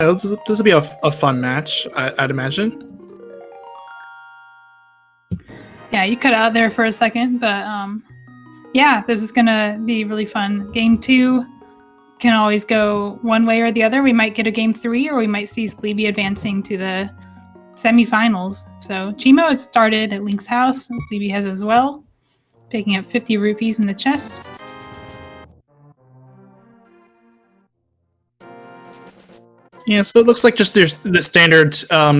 this will be a fun match, I'd imagine. Yeah, you cut out there for a second, but yeah, this is gonna be really fun. Game 2 can always go one way or the other. We might get a game 3, or we might see Spleebie advancing to the semifinals. So Cheamo has started at Link's house, and Spleebie has as well, picking up 50 rupees in the chest. Yeah, so it looks like just there's the standard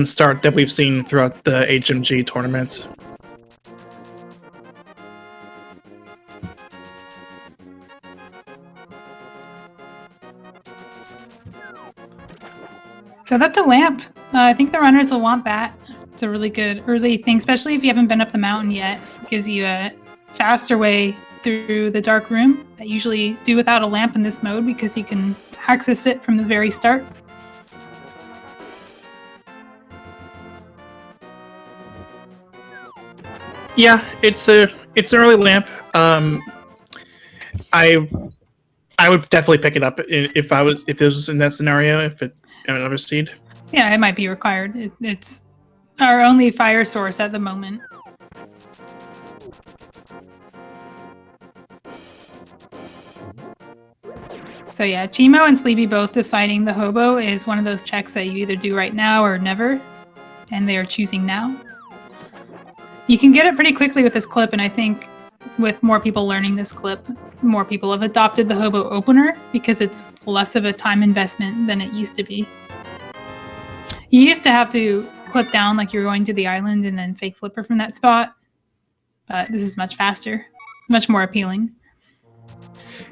start that we've seen throughout the HMG tournament. So that's a lamp. I think the runners will want that. It's a really good early thing, especially if you haven't been up the mountain yet. It gives you a faster way through the dark room that you usually do without a lamp in this mode, because you can access it from the very start. Yeah, it's an early lamp. I would definitely pick it up if this was in that scenario. If it another seed. Yeah, it might be required. It's our only fire source at the moment. So yeah, Cheamo and Spleebie both deciding the hobo is one of those checks that you either do right now or never, and they are choosing now. You can get it pretty quickly with this clip, and I think with more people learning this clip, more people have adopted the hobo opener because it's less of a time investment than it used to be. You used to have to clip down like you're going to the island and then fake flipper from that spot, but this is much faster, much more appealing.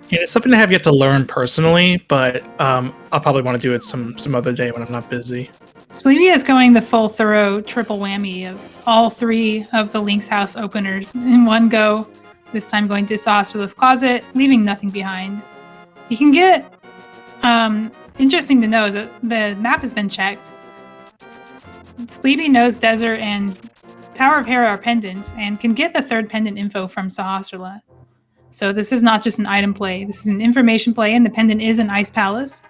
Yeah, it's something I have yet to learn personally, but I'll probably want to do it some other day when I'm not busy. Spleebie is going the full thorough triple whammy of all 3 of the Link's house openers in one go. This time going to Saucerless Closet, leaving nothing behind. You can get, interesting to know is that the map has been checked. Spleebie knows Desert and Tower of Hera are pendants and can get the 3rd pendant info from Sahasrahla. So this is not just an item play, this is an information play, and the pendant is an Ice Palace.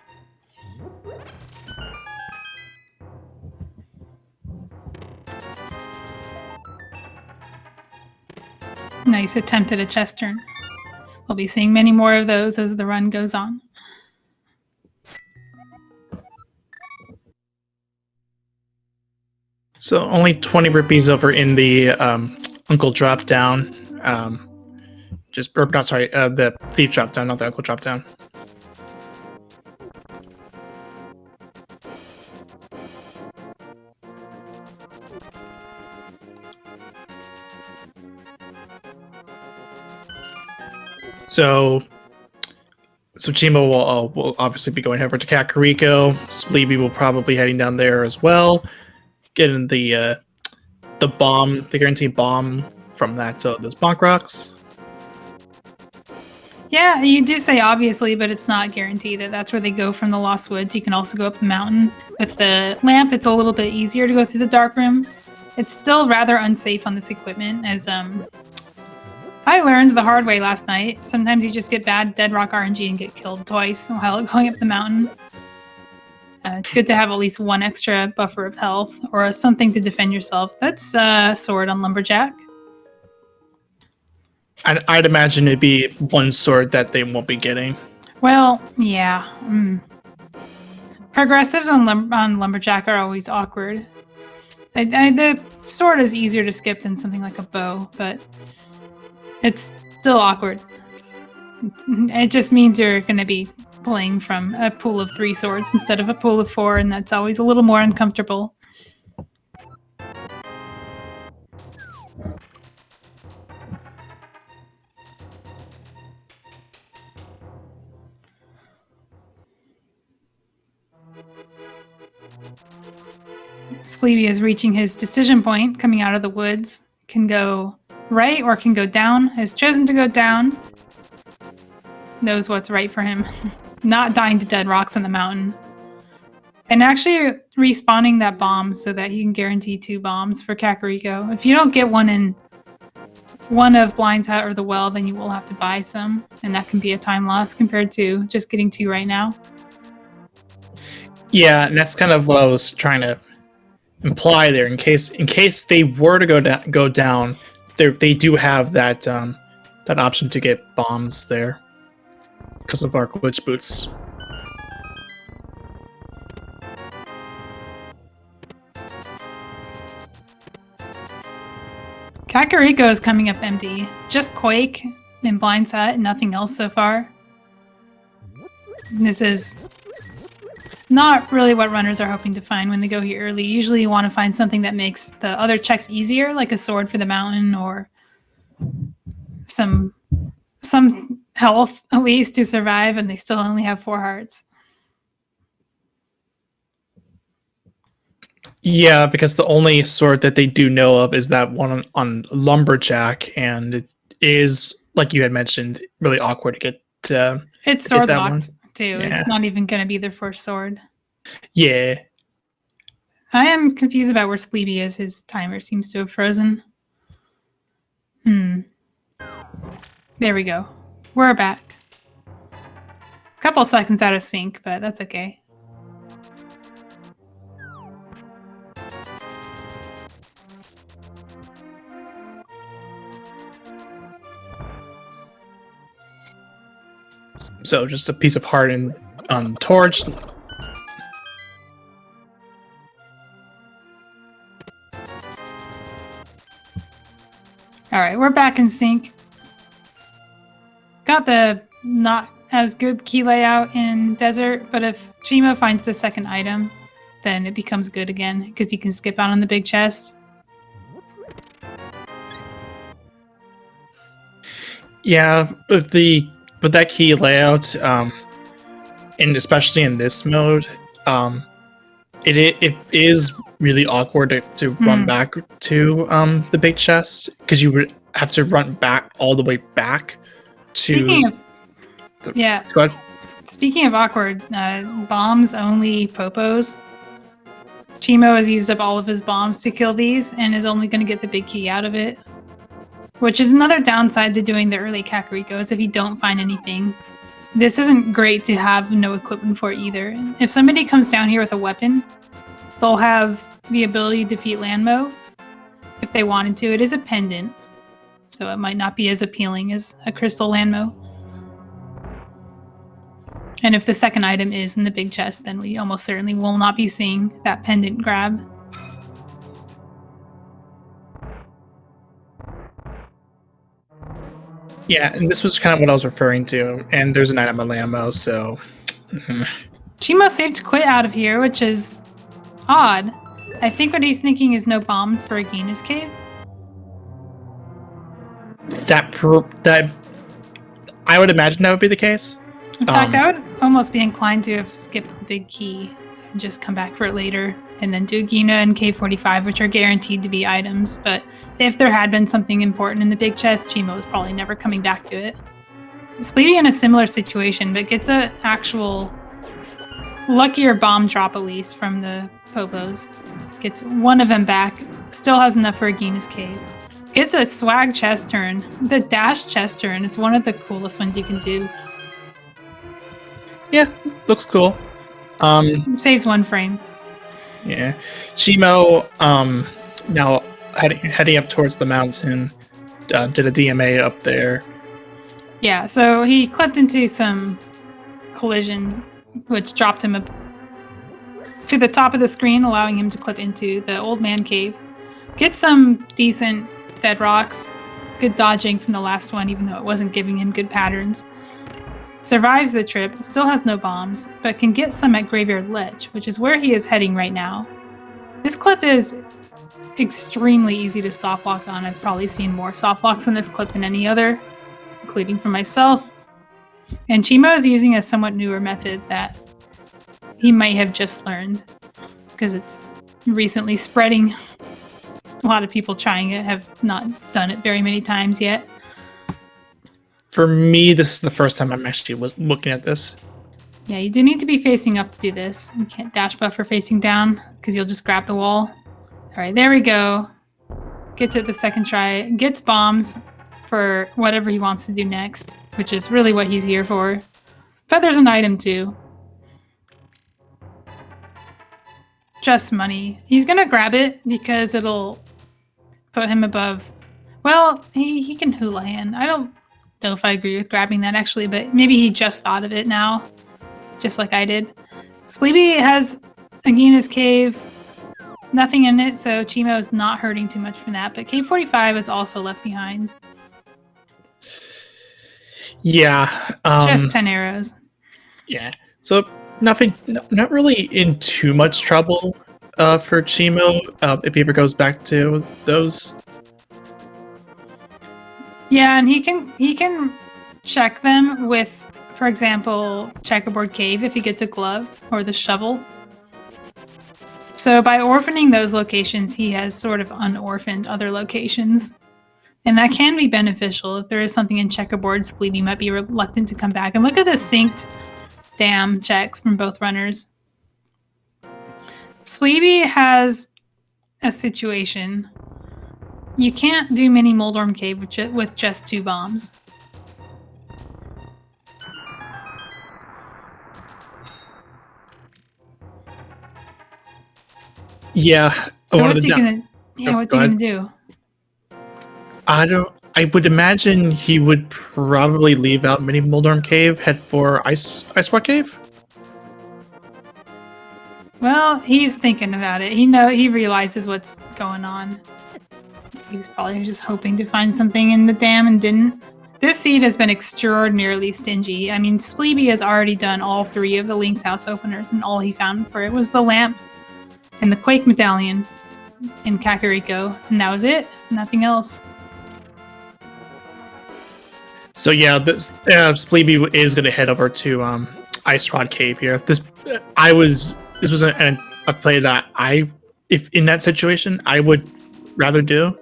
Nice attempt at a chest turn. We'll be seeing many more of those as the run goes on. So only 20 rupees over in the Uncle drop down. The Thief drop down, not the Uncle drop down. So Cheamo will obviously be going over to Kakariko. Spleebie will probably heading down there as well, getting the bomb, the guaranteed bomb from that those bonk rocks. Yeah, you do say obviously, but it's not guaranteed that that's where they go from the Lost Woods. You can also go up the mountain. With the lamp, it's a little bit easier to go through the dark room. It's still rather unsafe on this equipment, as I learned the hard way last night. Sometimes you just get bad dead rock RNG and get killed twice while going up the mountain. It's good to have at least 1 extra buffer of health or something to defend yourself. That's sword on Lumberjack. I'd imagine it'd be 1 sword that they won't be getting. Well, yeah. Progressives on Lumberjack are always awkward. The sword is easier to skip than something like a bow, but it's still awkward. It just means you're going to be playing from a pool of 3 swords instead of a pool of 4, and that's always a little more uncomfortable. Spleebie is reaching his decision point, coming out of the woods. Can go right or can go down. Has chosen to go down. Knows what's right for him. Not dying to dead rocks on the mountain. And actually respawning that bomb so that he can guarantee 2 bombs for Kakariko. If you don't get one in one of Blind's Hut or the Well, then you will have to buy some. And that can be a time loss compared to just getting 2 right now. Yeah, and that's kind of what I was trying to imply there. In case they were to go down, they do have that that option to get bombs there because of our glitch boots. Kakariko is coming up empty. Just Quake and Blindside, nothing else so far. This is not really what runners are hoping to find when they go here early. Usually you want to find something that makes the other checks easier, like a sword for the mountain or some health at least to survive, and they still only have 4 hearts. Yeah, because the only sword that they do know of is that one on Lumberjack, and it is, like you had mentioned, really awkward to get It's to sword get that locked one. too. Yeah. It's not even going to be their first sword. Yeah. I am confused about where Spleebie is. His timer seems to have frozen. There we go. We're back. A couple seconds out of sync, but that's okay. So just a piece of heart and torch. All right, we're back in sync. Got the not as good key layout in Desert, but if cheamo finds the second item, then it becomes good again because you can skip out on the big chest. Yeah, with that key layout, and especially in this mode, it is really awkward to run back to the big chest because you would have to run back all the way back to. Speaking of, yeah. Go ahead. Speaking of awkward, bombs only popos. Cheamo has used up all of his bombs to kill these and is only going to get the big key out of it. Which is another downside to doing the early Kakariko, is if you don't find anything. This isn't great to have no equipment for either. If somebody comes down here with a weapon, they'll have the ability to defeat Landmo if they wanted to. It is a pendant, so it might not be as appealing as a crystal Landmo. And if the second item is in the big chest, then we almost certainly will not be seeing that pendant grab. Yeah, and this was kind of what I was referring to. And there's an item on Lambo, so. Cheamo saved Quit out of here, which is odd. I think what he's thinking is no bombs for Agahnim cave. That I would imagine that would be the case. In fact, I would almost be inclined to have skipped the big key and just come back for it later, and then do Agahnim and K45, which are guaranteed to be items. But if there had been something important in the big chest, Cheamo is probably never coming back to it. Spleebie in a similar situation, but gets a actual luckier bomb drop at least from the Popos. Gets one of them back. Still has enough for Agahnim cave. Gets a swag chest turn. The dash chest turn. It's one of the coolest ones you can do. Yeah, looks cool. Saves 1 frame. Yeah, Cheamo now heading up towards the mountain. Did a DMA up there. Yeah, so he clipped into some collision, which dropped him to the top of the screen, allowing him to clip into the old man cave. Get some decent dead rocks. Good dodging from the last one, even though it wasn't giving him good patterns. Survives the trip, still has no bombs, but can get some at Graveyard Ledge, which is where he is heading right now. This clip is extremely easy to softlock on. I've probably seen more softlocks in this clip than any other, including for myself. And Cheamo is using a somewhat newer method that he might have just learned, because it's recently spreading. A lot of people trying it have not done it very many times yet. For me, this is the first time I'm actually looking at this. Yeah, you do need to be facing up to do this. You can't dash buffer facing down because you'll just grab the wall. All right, there we go. Gets it the second try. Gets bombs for whatever he wants to do next, which is really what he's here for. But there's an item too. just money. He's gonna grab it because it'll put him above. Well, he can Houlihan. I don't know if I agree with grabbing that actually, but maybe he just thought of it now, just like I did. Spleebie has Agahnim's cave, nothing in it, so cheamo is not hurting too much from that. But Cave 45 is also left behind. Yeah. Just 10 arrows. Yeah. So nothing, not really in too much trouble for cheamo if he ever goes back to those. Yeah, and he can check them with, for example, checkerboard cave if he gets a glove or the shovel. So by orphaning those locations, he has sort of unorphaned other locations. And that can be beneficial. If there is something in checkerboard, Spleebie might be reluctant to come back. And look at the synced dam checks from both runners. Spleebie has a situation. You can't do mini Moldorm Cave with just 2 bombs. Yeah. So what's he gonna? Yeah, what's he gonna do? I would imagine he would probably leave out Mini Moldorm Cave, head for Ice Rock Cave. Well, he's thinking about it. He realizes what's going on. He was probably just hoping to find something in the dam and didn't. This seed has been extraordinarily stingy. I mean, Spleebie has already done all 3 of the Link's House openers, and all he found for it was the lamp and the Quake Medallion in Kakariko, and that was it. Nothing else. So yeah, this Spleebie is going to head over to Ice Rod Cave here. This was a play that if in that situation I would rather do.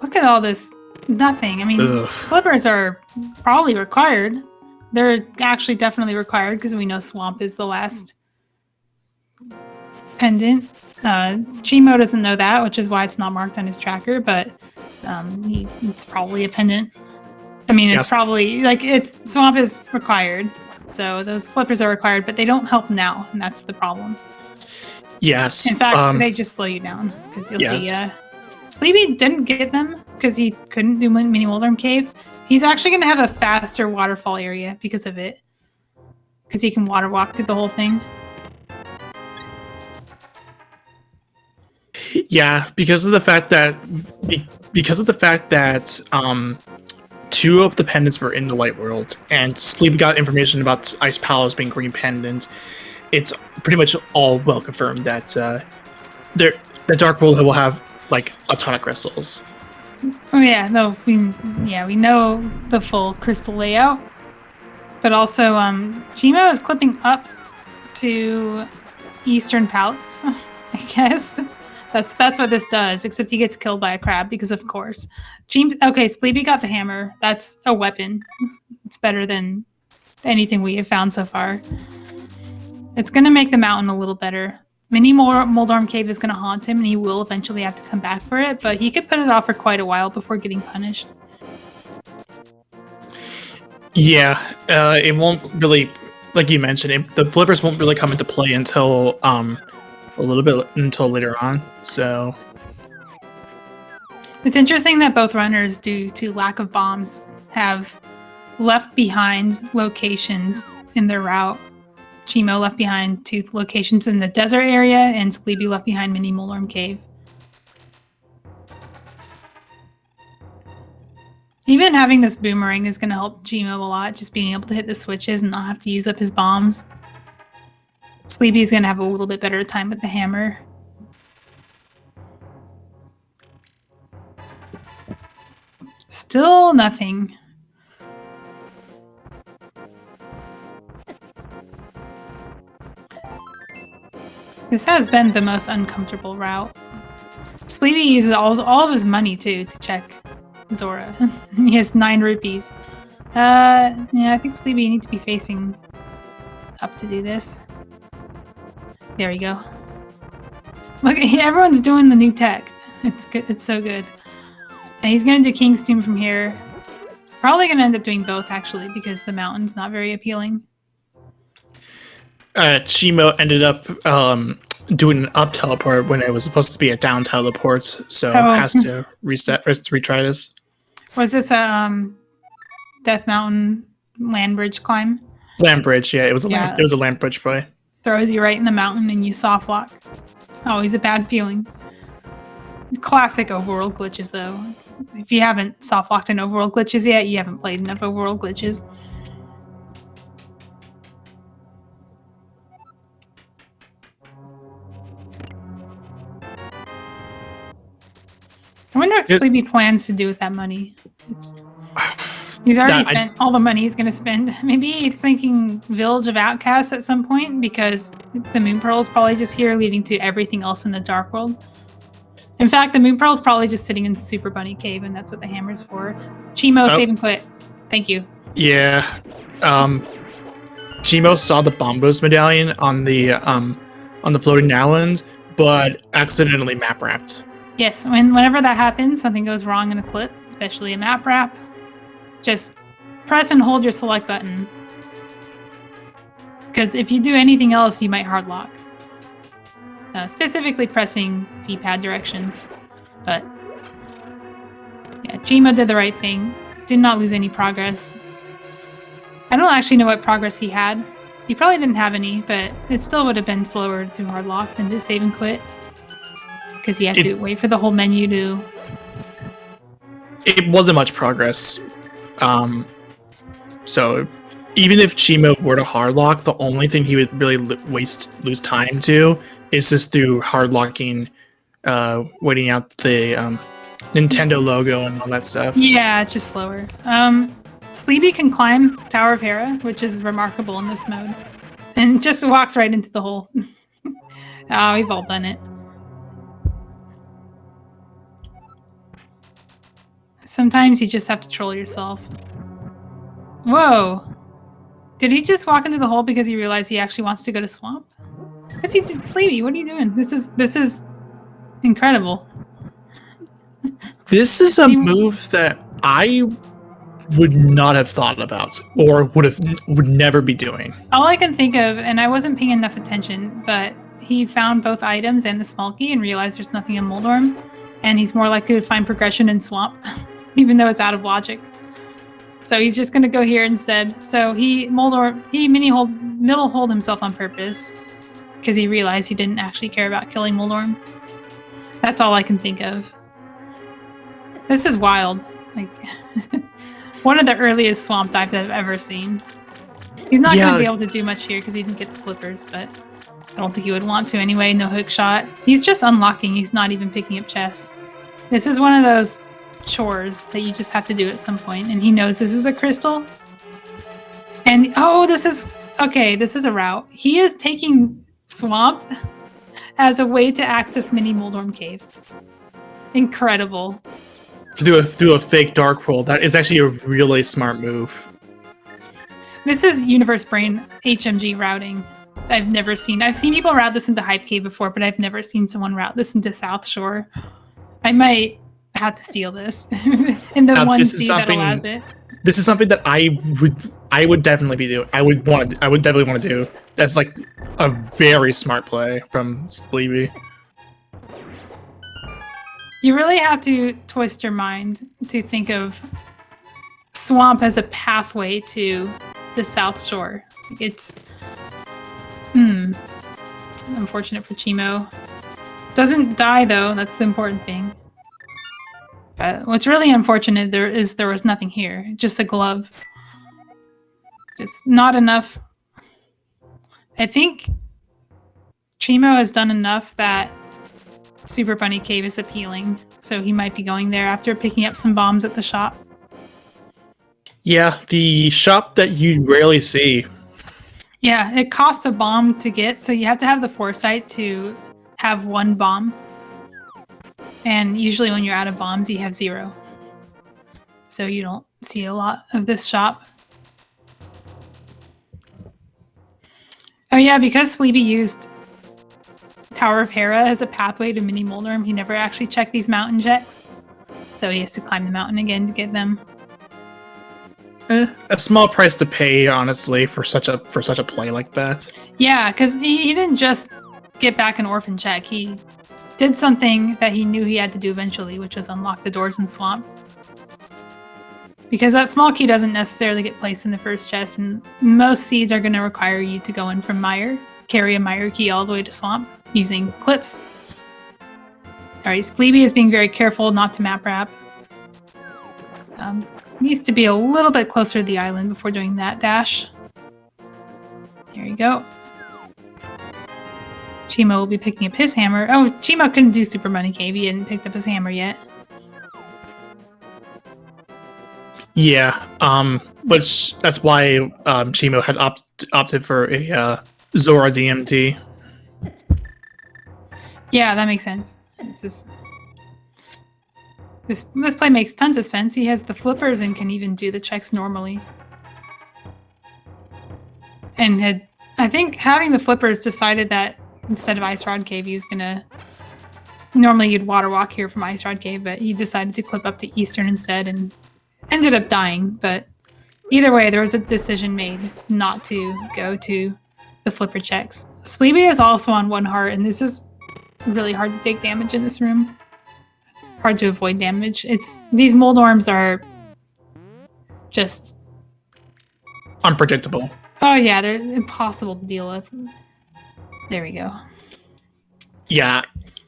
Look at all this nothing. I mean, flippers are probably required. They're actually definitely required because we know Swamp is the last pendant. Cheamo doesn't know that, which is why it's not marked on his tracker, but it's probably a pendant. I mean, it's probably Swamp is required, so those flippers are required, but they don't help now, and that's the problem. Yes. In fact, they just slow you down because you'll see. Spleebie didn't get them because he couldn't do Mini Moldorm Cave. He's actually going to have a faster waterfall area because of it, because he can water walk through the whole thing. Yeah, because of the fact that 2 of the pendants were in the light world, and Spleebie got information about Ice Palace being green pendants. It's pretty much all well confirmed that the Dark World will have like a ton of crystals. Oh yeah, no, we know the full crystal layout, but also cheamo is clipping up to Eastern Palace, I guess. That's what this does, except he gets killed by a crab because, of course. Okay, Spleebie got the hammer. That's a weapon. It's better than anything we have found so far. It's going to make the mountain a little better. Mini Moldorm Cave is going to haunt him, and he will eventually have to come back for it, but he could put it off for quite a while before getting punished. Yeah, it won't really, like you mentioned, the flippers won't really come into play until a little bit until later on. So it's interesting that both runners, due to lack of bombs, have left behind locations in their route. Cheamo left behind 2 locations in the desert area, and Spleebie left behind Mini Moldorm Cave. Even having this boomerang is going to help Cheamo a lot, just being able to hit the switches and not have to use up his bombs. Spleebie is going to have a little bit better time with the hammer. Still nothing. This has been the most uncomfortable route. Spleebie uses all of his money, too, to check Zora. He has 9 rupees. Yeah, I think Spleebie needs to be facing up to do this. There we go. Look, everyone's doing the new tech. It's good. It's so good. And he's going to do King's Tomb from here. Probably going to end up doing both, actually, because the mountain's not very appealing. Cheamo ended up doing an up teleport when it was supposed to be a down teleport, so has to reset or retry this. Was this a Death Mountain land bridge climb? Land bridge, yeah, it was a land bridge play. Throws you right in the mountain and you soft lock. Always a bad feeling. Classic overworld glitches, though. If you haven't soft locked in overworld glitches yet, you haven't played enough overworld glitches. I wonder what Spleebie plans to do with that money. He's already spent all the money he's going to spend. Maybe he's thinking Village of Outcasts at some point because the Moon Pearl is probably just here leading to everything else in the Dark World. In fact, the Moon Pearl is probably just sitting in Super Bunny Cave, and that's what the hammer's for. Cheamo, save and quit. Thank you. Yeah. Cheamo saw the Bombos medallion on the floating island, but accidentally map wrapped. Yes, whenever that happens, something goes wrong in a clip, especially a map wrap. Just press and hold your select button. Because if you do anything else, you might hard lock. Specifically pressing D-pad directions. But yeah, Cheamo did the right thing. Did not lose any progress. I don't actually know what progress he had. He probably didn't have any, but it still would have been slower to hard lock than to save and quit. Because you have to wait for the whole menu to... It wasn't much progress. So even if Cheamo were to hard lock, the only thing he would really lose time to is just through hard locking, waiting out the Nintendo logo and all that stuff. Yeah, it's just slower. Spleebie can climb Tower of Hera, which is remarkable in this mode, and just walks right into the hole. Oh, we've all done it. Sometimes you just have to troll yourself. Whoa! Did he just walk into the hole because he realized he actually wants to go to Swamp? What's he doing? Spleebie, what are you doing? This is incredible. This is a move that I would not have thought about, or would never be doing. All I can think of, and I wasn't paying enough attention, but he found both items and the Smulky and realized there's nothing in Moldorm, and he's more likely to find progression in Swamp, even though it's out of logic. So he's just gonna go here instead. So he middle hold himself on purpose because he realized he didn't actually care about killing Moldorm. That's all I can think of. This is wild. Like one of the earliest swamp dives I've ever seen. He's not gonna be able to do much here because he didn't get the flippers, but I don't think he would want to anyway. No hook shot. He's just unlocking. He's not even picking up chests. This is one of those chores that you just have to do at some point, and he knows this is a crystal. And this is a route. He is taking Swamp as a way to access Mini Moldorm Cave. Incredible. To do a fake Dark World, that is actually a really smart move. This is Universe Brain HMG routing. I've never seen. I've seen people route this into Hype Cave before, but I've never seen someone route this into South Shore. I might have to steal this in the one C that allows it. This is something that I would definitely be doing. I would definitely want to do. That's like a very smart play from Spleebie. You really have to twist your mind to think of Swamp as a pathway to the South Shore. It's unfortunate for Cheamo. Doesn't die though, that's the important thing. But what's really unfortunate there was nothing here, just the glove. Just not enough. I think Cheamo has done enough that Super Bunny Cave is appealing, so he might be going there after picking up some bombs at the shop. Yeah, the shop that you rarely see. Yeah, it costs a bomb to get, so you have to have the foresight to have one bomb. And usually when you're out of bombs, you have 0. So you don't see a lot of this shop. Oh yeah, because Spleebie used Tower of Hera as a pathway to Mini Moldorm, he never actually checked these mountain checks. So he has to climb the mountain again to get them. A small price to pay, honestly, for such a play like that. Yeah, because he didn't just get back an orphan check. He did something that he knew he had to do eventually, which was unlock the doors in Swamp. Because that small key doesn't necessarily get placed in the first chest, and most seeds are going to require you to go in from Mire, carry a Mire key all the way to Swamp using clips. Alright, Spleebie is being very careful not to map wrap. Needs to be a little bit closer to the island before doing that dash. There you go. Cheamo will be picking up his hammer. Oh, Cheamo couldn't do Super Money Cave. He hadn't picked up his hammer yet. Yeah, which that's why Cheamo had opted for a Zora DMT. Yeah, that makes sense. It's just... This play makes tons of sense. He has the flippers and can even do the checks normally. And I think having the flippers decided that instead of Ice Rod Cave, he was gonna... Normally you'd water walk here from Ice Rod Cave, but he decided to clip up to Eastern instead and ended up dying. But either way, there was a decision made not to go to the flipper checks. Spleebie is also on 1 heart, and this is really hard to take damage in this room. Hard to avoid damage. These mold orms are just Unpredictable. Oh yeah, they're impossible to deal with. There we go. Yeah.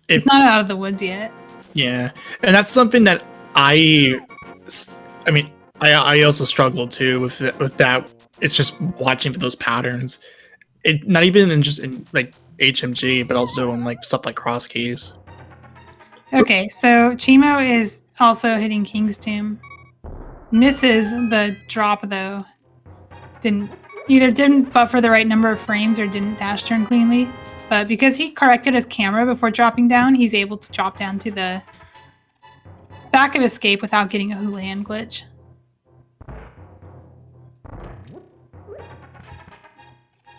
It's not out of the woods yet. Yeah. And that's something that I also struggle too with that. It's just watching for those patterns. Not even in like HMG, but also in like stuff like cross keys. Okay, so Cheamo is also hitting King's Tomb. Misses the drop though. Didn't buffer the right number of frames or didn't dash turn cleanly. But because he corrected his camera before dropping down, he's able to drop down to the back of Escape without getting a Houlihan glitch.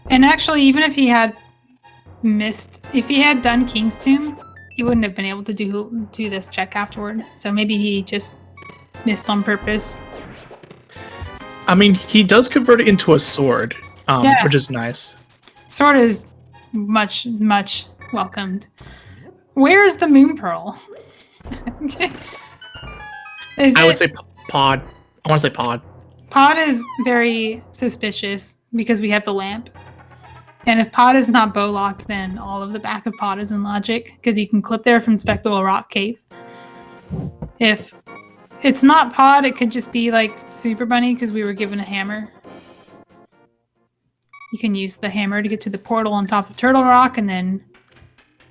And actually, even if he had done King's Tomb, he wouldn't have been able to do this check afterward. So maybe he just missed on purpose. I mean, he does convert it into a sword, which is nice. Sword is much, much welcomed. Where is the Moon Pearl? I would say pod. I want to say pod. Pod is very suspicious because we have the lamp. And if pod is not bow locked, then all of the back of pod is in logic because you can clip there from Spectral Rock Cave. If it's not pod, it could just be like Super Bunny because we were given a hammer. You can use the hammer to get to the portal on top of Turtle Rock and then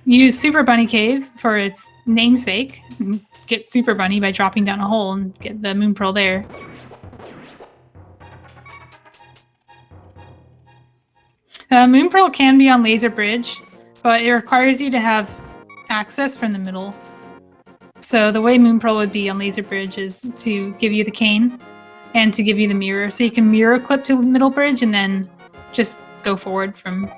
use Super Bunny Cave for its namesake. Get Super Bunny by dropping down a hole and get the Moon Pearl there. Moon Pearl can be on Laser Bridge, but it requires you to have access from the middle. So the way Moon Pearl would be on Laser Bridge is to give you the cane and to give you the mirror. So you can mirror clip to Middle Bridge and then just go forward from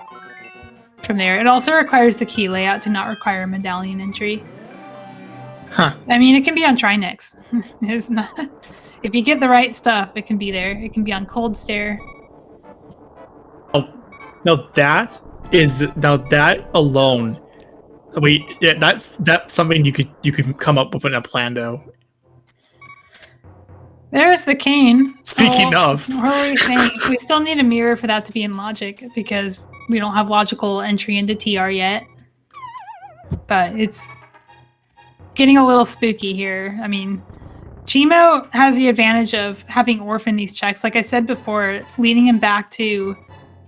there. It also requires the key layout to not require a medallion entry. Huh. I mean, it can be on Trinex. It's not, if you get the right stuff, it can be there. It can be on Cold Stare. Now that alone, that's something you could come up with in a plando. There's the cane. Speaking of, what were we saying? We still need a mirror for that to be in logic because we don't have logical entry into TR yet. But it's getting a little spooky here. I mean, Cheamo has the advantage of having orphaned these checks. Like I said before, leading him back to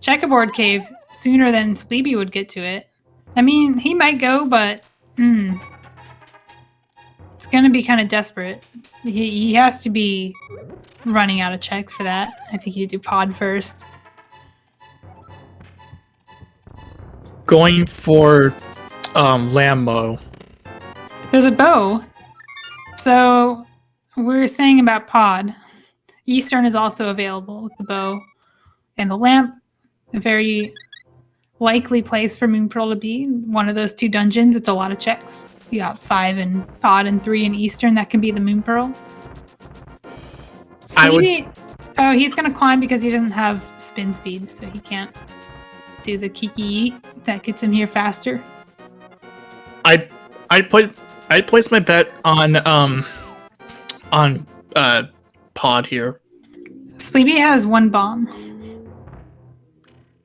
Checkerboard Cave sooner than Spleebie would get to it. I mean, he might go, but it's going to be kind of desperate. He has to be running out of checks for that. I think you do pod first. Going for Lambo. There's a bow. So we're saying about pod. Eastern is also available with the bow and the lamp. A very likely place for Moon Pearl to be. One of those 2 dungeons. It's a lot of checks. You got 5 in pod and 3 in Eastern. That can be the Moon Pearl. Spleebie, Oh, he's gonna climb because he doesn't have spin speed, so he can't do the kiki that gets him here faster. I'd place my bet on Pod here. Spleebie has 1 bomb.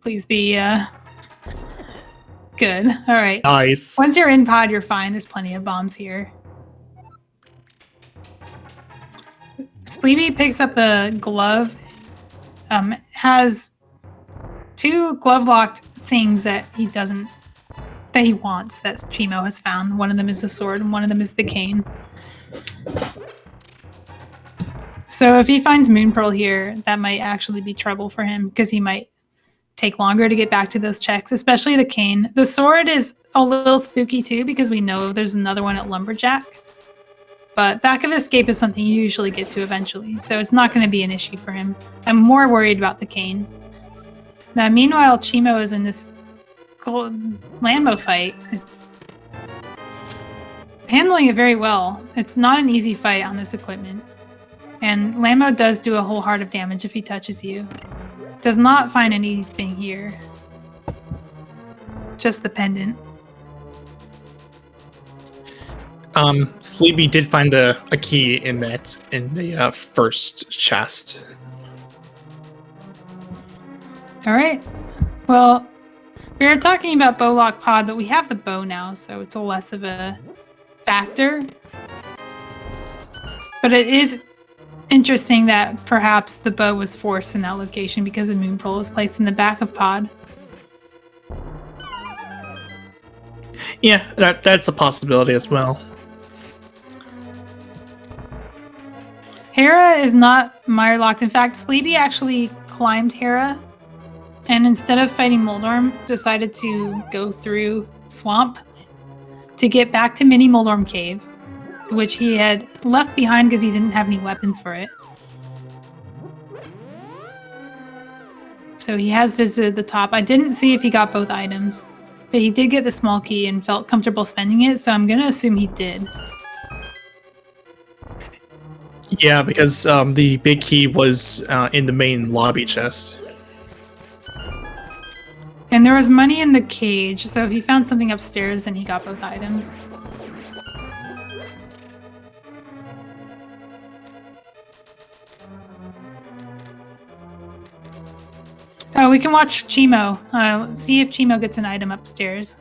Please be good. All right. Nice. Once you're in Pod, you're fine. There's plenty of bombs here. Spleebie picks up the glove. Has 2 glove locked things that he wants that Cheamo has found. One of them is the sword and one of them is the cane. So if he finds Moon Pearl here, that might actually be trouble for him because he might take longer to get back to those checks, especially the cane. The sword is a little spooky too because we know there's another one at Lumberjack. But Back of Escape is something you usually get to eventually, so it's not going to be an issue for him. I'm more worried about the cane. Now, meanwhile, Cheamo is in this Lambo fight. It's handling it very well. It's not an easy fight on this equipment. And Lambo does do a whole heart of damage if he touches you. Does not find anything here. Just the pendant. Spleebie did find a key in the first chest. All right. Well, we were talking about Bowlock Pod, but we have the bow now, so it's a less of a factor. But it is interesting that perhaps the bow was forced in that location because a Moon Pearl was placed in the back of Pod. Yeah, that's a possibility as well. Hera is not mire locked. In fact, Spleebie actually climbed Hera, and instead of fighting Moldorm, decided to go through Swamp to get back to Mini Moldorm Cave, which he had left behind because he didn't have any weapons for it. So he has visited the top. I didn't see if he got both items, but he did get the small key and felt comfortable spending it, so I'm going to assume he did. Yeah, because the big key was in the main lobby chest. And there was money in the cage, so if he found something upstairs, then he got both items. Oh, we can watch Cheamo. See if Cheamo gets an item upstairs.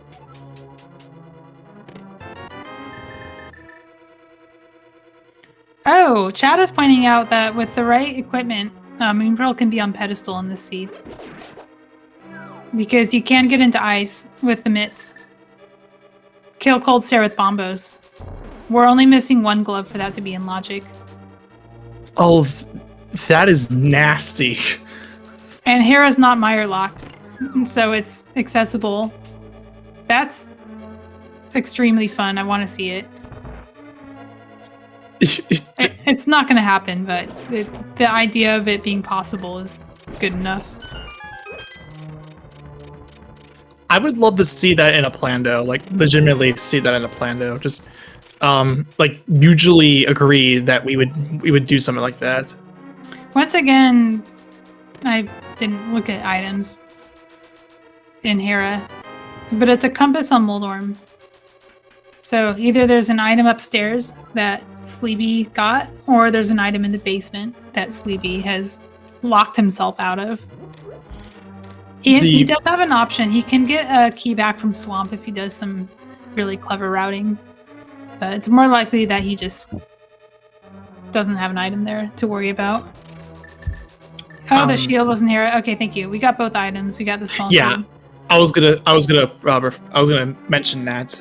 Oh, Chad is pointing out that with the right equipment, Moon Pearl can be on pedestal in this seed. Because you can get into ice with the mitts. Kill Cold Stare with bombos. We're only missing 1 glove for that to be in logic. Oh, that is nasty. And Hera's not mire locked, so it's accessible. That's extremely fun. I want to see it. It's not going to happen, but the idea of it being possible is good enough. I would love to see that in a Plando, like legitimately see that in a Plando. Just like mutually agree that we would do something like that. Once again, I didn't look at items in Hera, but it's a compass on Moldorm. So either there's an item upstairs that Spleebie got, or there's an item in the basement that Spleebie has locked himself out of. He does have an option. He can get a key back from Swamp if he does some really clever routing. But it's more likely that he just doesn't have an item there to worry about. Oh, the shield wasn't here. Okay, thank you. We got both items. We got the small key. I was gonna mention that.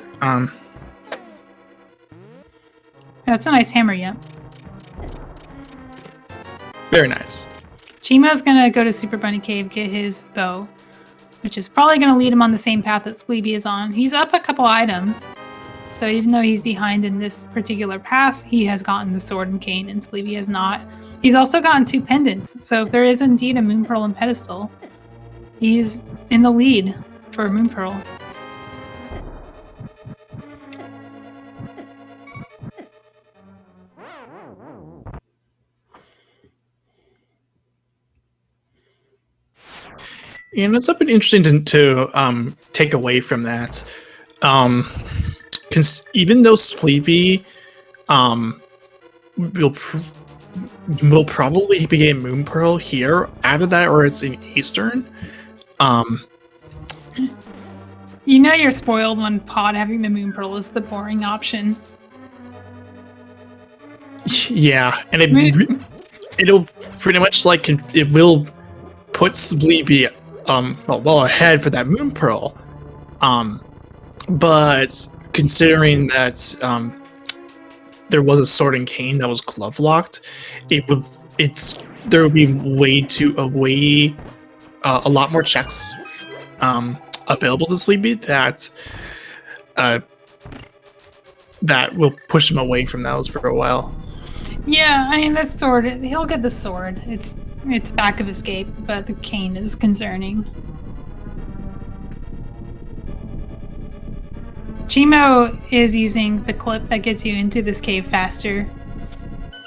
That's a nice hammer, yeah. Very nice. Cheamo's gonna go to Super Bunny Cave, get his bow, which is probably gonna lead him on the same path that Spleebie is on. He's up a couple items, so even though he's behind in this particular path, he has gotten the sword and cane, and Spleebie has not. He's also gotten 2 pendants, so if there is indeed a Moon Pearl and pedestal, he's in the lead for Moon Pearl. And it's something interesting to take away from that. Even though Spleebie will will probably be getting Moon Pearl here, either that or it's in Eastern. You know you're spoiled when Pod having the Moon Pearl is the boring option. Yeah, and it'll pretty much like it will put Spleebie well ahead for that Moon Pearl. But considering that there was a Sword and Cane that was glove locked, there would be a lot more checks available to Spleebie that will push him away from those for a while. Yeah, I mean that sword. He'll get the sword. It's back of escape, but the cane is concerning. Cheamo is using the clip that gets you into this cave faster.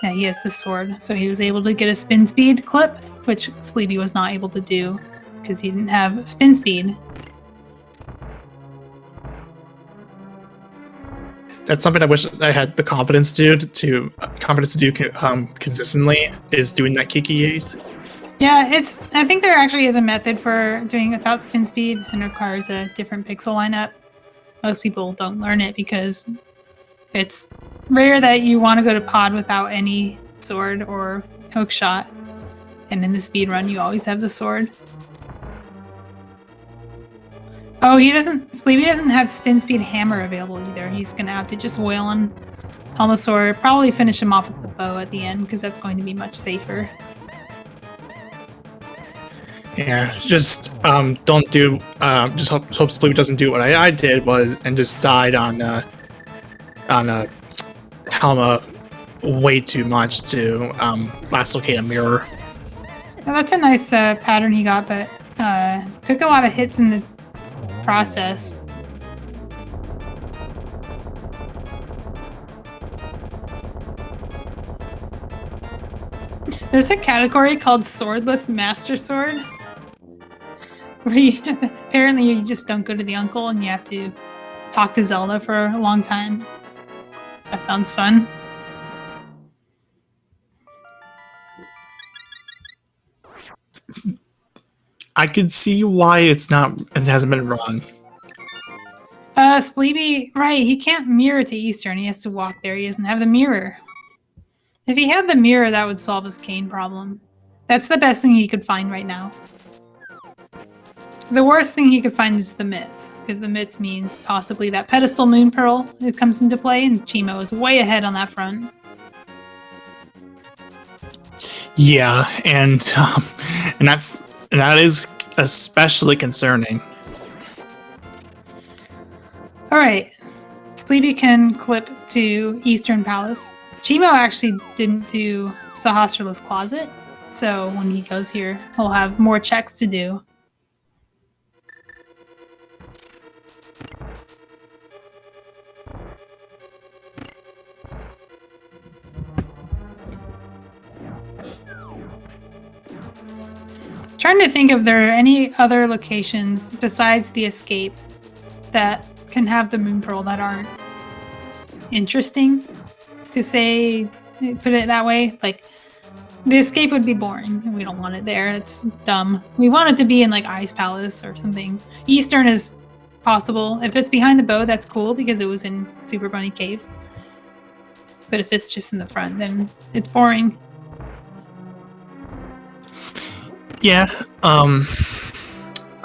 Yeah, he has the sword, so he was able to get a spin speed clip, which Spleebie was not able to do because he didn't have spin speed. That's something I wish I had the confidence to do consistently, is doing that Kiki 8. Yeah, I think there actually is a method for doing without spin speed and requires a different pixel lineup. Most people don't learn it because it's rare that you want to go to Pod without any sword or hook shot. And in the speed run, you always have the sword. Oh, Spleebie doesn't have spin speed hammer available either. He's going to have to just wail on Helmasaur, probably finish him off with the bow at the end because that's going to be much safer. Yeah, just don't do. Just hope Spleebie doesn't do what I did and just died on Helma way too much to last locate a mirror. Now, that's a nice pattern he got, but took a lot of hits in the process. There's a category called Swordless Master Sword, where apparently you just don't go to the uncle and you have to talk to Zelda for a long time. That sounds fun. I could see why it hasn't been run. Spleebie, right, he can't mirror to Eastern. He has to walk there. He doesn't have the mirror. If he had the mirror, that would solve his cane problem. That's the best thing he could find right now. The worst thing he could find is the mitts, because the mitts means possibly that pedestal Moon Pearl that comes into play, and Cheamo is way ahead on that front. Yeah, and that is especially concerning. All right, Spleebie can clip to Eastern Palace. Cheamo actually didn't do Sahasrarla's Closet, so when he goes here, he'll have more checks to do. Trying to think if there are any other locations besides the escape that can have the Moon Pearl that aren't interesting, to say, put it that way. Like, the escape would be boring, and we don't want it there. It's dumb. We want it to be in, like, Ice Palace or something. Eastern is possible. If it's behind the bow, that's cool, because it was in Super Bunny Cave. But if it's just in the front, then it's boring. Yeah, I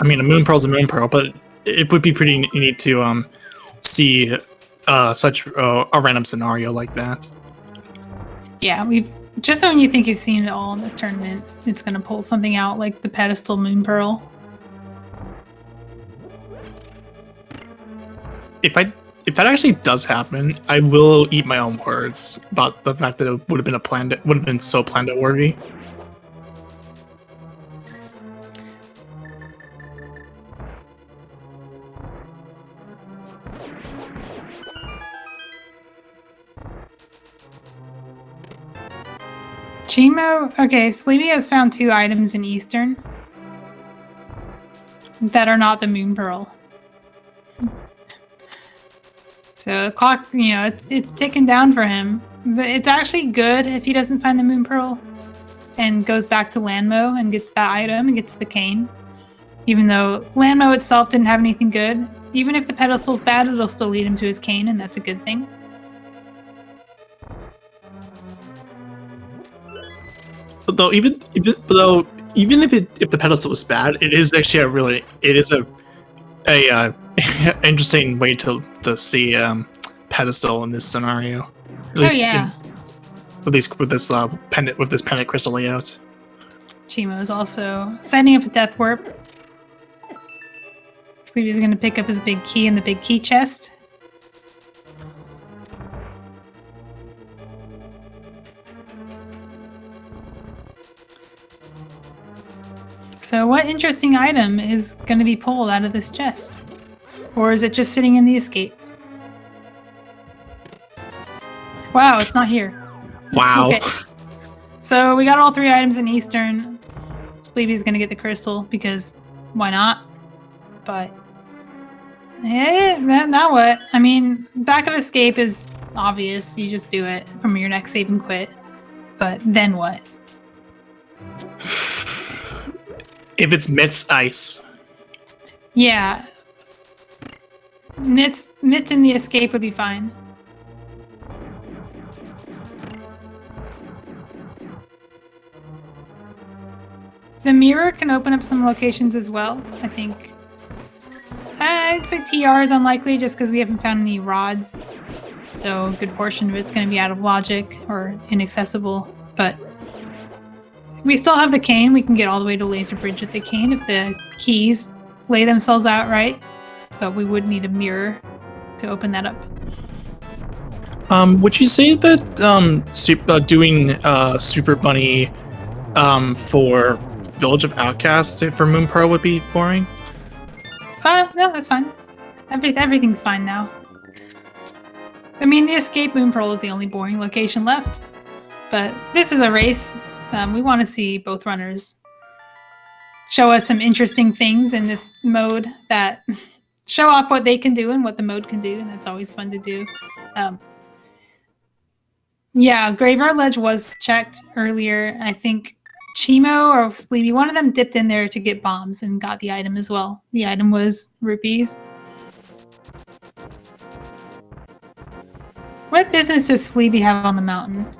mean, a Moon Pearl's a Moon Pearl, but it would be pretty neat to see such a random scenario like that. Yeah, just when you think you've seen it all in this tournament, it's going to pull something out like the pedestal Moon Pearl. If that actually does happen, I will eat my own words about the fact that it would have been so planned worthy. Cheamo, okay, Spleebie has found 2 items in Eastern. that are not the moon pearl. So the clock, it's ticking down for him. But it's actually good if he doesn't find the moon pearl and goes back to Landmo and gets that item and gets the cane. Even though Landmo itself didn't have anything good, even if the pedestal's bad, it'll still lead him to his cane, and that's a good thing. Though even if the pedestal was bad, it is actually a interesting way to see pedestal in this scenario. At least with this pennant crystal layout. Cheamo's also setting up a death warp. Spleebie's going to pick up his big key in the big key chest. So what interesting item is going to be pulled out of this chest? Or is it just sitting in the escape? Wow, it's not here. Wow. Okay. So we got all 3 items in Eastern. Spleebie's going to get the crystal because why not? But now what? I mean, back of escape is obvious. You just do it from your next save and quit. But then what? If it's Mit's ice. Yeah. Mit's in the escape would be fine. The mirror can open up some locations as well, I think. I'd say TR is unlikely just because we haven't found any rods. So a good portion of it's going to be out of logic or inaccessible. But we still have the cane. We can get all the way to Laser Bridge with the cane if the keys lay themselves out right. But we would need a mirror to open that up. Would you say that doing Super Bunny for Village of Outcasts for Moon Pearl would be boring? No, that's fine. Everything's fine now. I mean, the Escape Moon Pearl is the only boring location left. But this is a race. We want to see both runners show us some interesting things in this mode that show off what they can do and what the mode can do, and that's always fun to do. Yeah, Graveyard Ledge was checked earlier. I think Cheamo or Spleebie, one of them dipped in there to get bombs and got the item as well. The item was rupees. What business does Spleebie have on the mountain?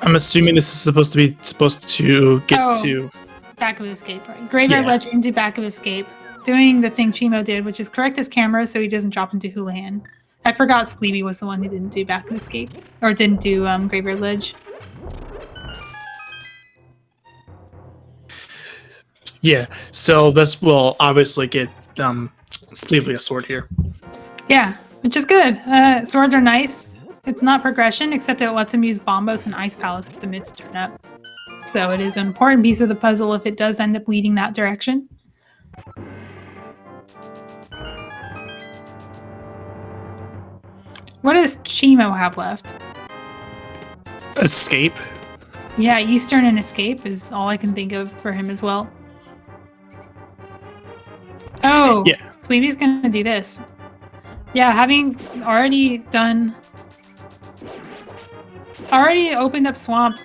I'm assuming this is supposed to get to Back of Escape, right? Graveyard Ledge into Back of Escape. Doing the thing Cheamo did, which is correct his camera so he doesn't drop into Houlihan. I forgot Spleebie was the one who didn't do Back of Escape. Or didn't do Graveyard Ledge. Yeah, so this will obviously get Spleebie a sword here. Yeah, which is good. Swords are nice. It's not progression, except it lets him use Bombos and Ice Palace if the mids turn up. So it is an important piece of the puzzle if it does end up leading that direction. What does Cheamo have left? Escape. Yeah, Eastern and Escape is all I can think of for him as well. Oh, yeah. Spleebie's gonna do this. Yeah, having already opened up Swamp,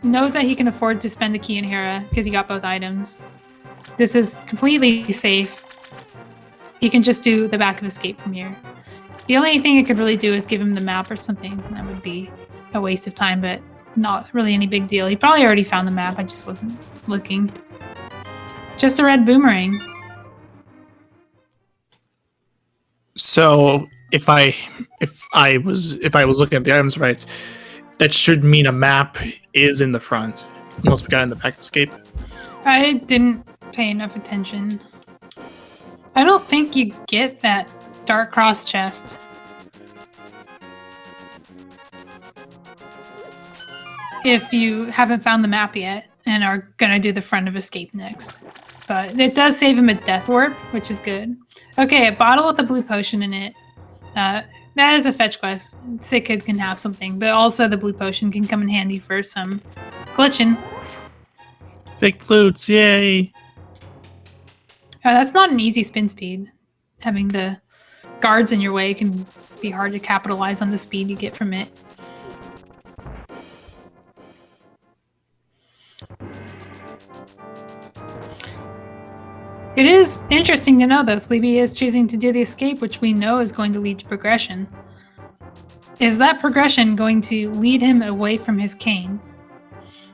knows that he can afford to spend the key in Hera because he got both items. This is completely safe. He can just do the Back of Escape from here. The only thing it could really do is give him the map or something, and that would be a waste of time, but not really any big deal. He probably already found the map, I just wasn't looking. Just a red boomerang. So if I was looking at the items right, that should mean a map is in the front, unless we got in the Back of Escape. I didn't pay enough attention. I don't think you get that Dark Cross chest. If you haven't found the map yet and are gonna do the front of Escape next. But it does save him a death warp, which is good. Okay, a bottle with a blue potion in it. That is a fetch quest. Sick Kid can have something, but also the blue potion can come in handy for some glitching. Fake flutes, yay! That's not an easy spin speed. Having the guards in your way can be hard to capitalize on the speed you get from it. It is interesting to know, though, Spleebie is choosing to do the escape, which we know is going to lead to progression. Is that progression going to lead him away from his cane?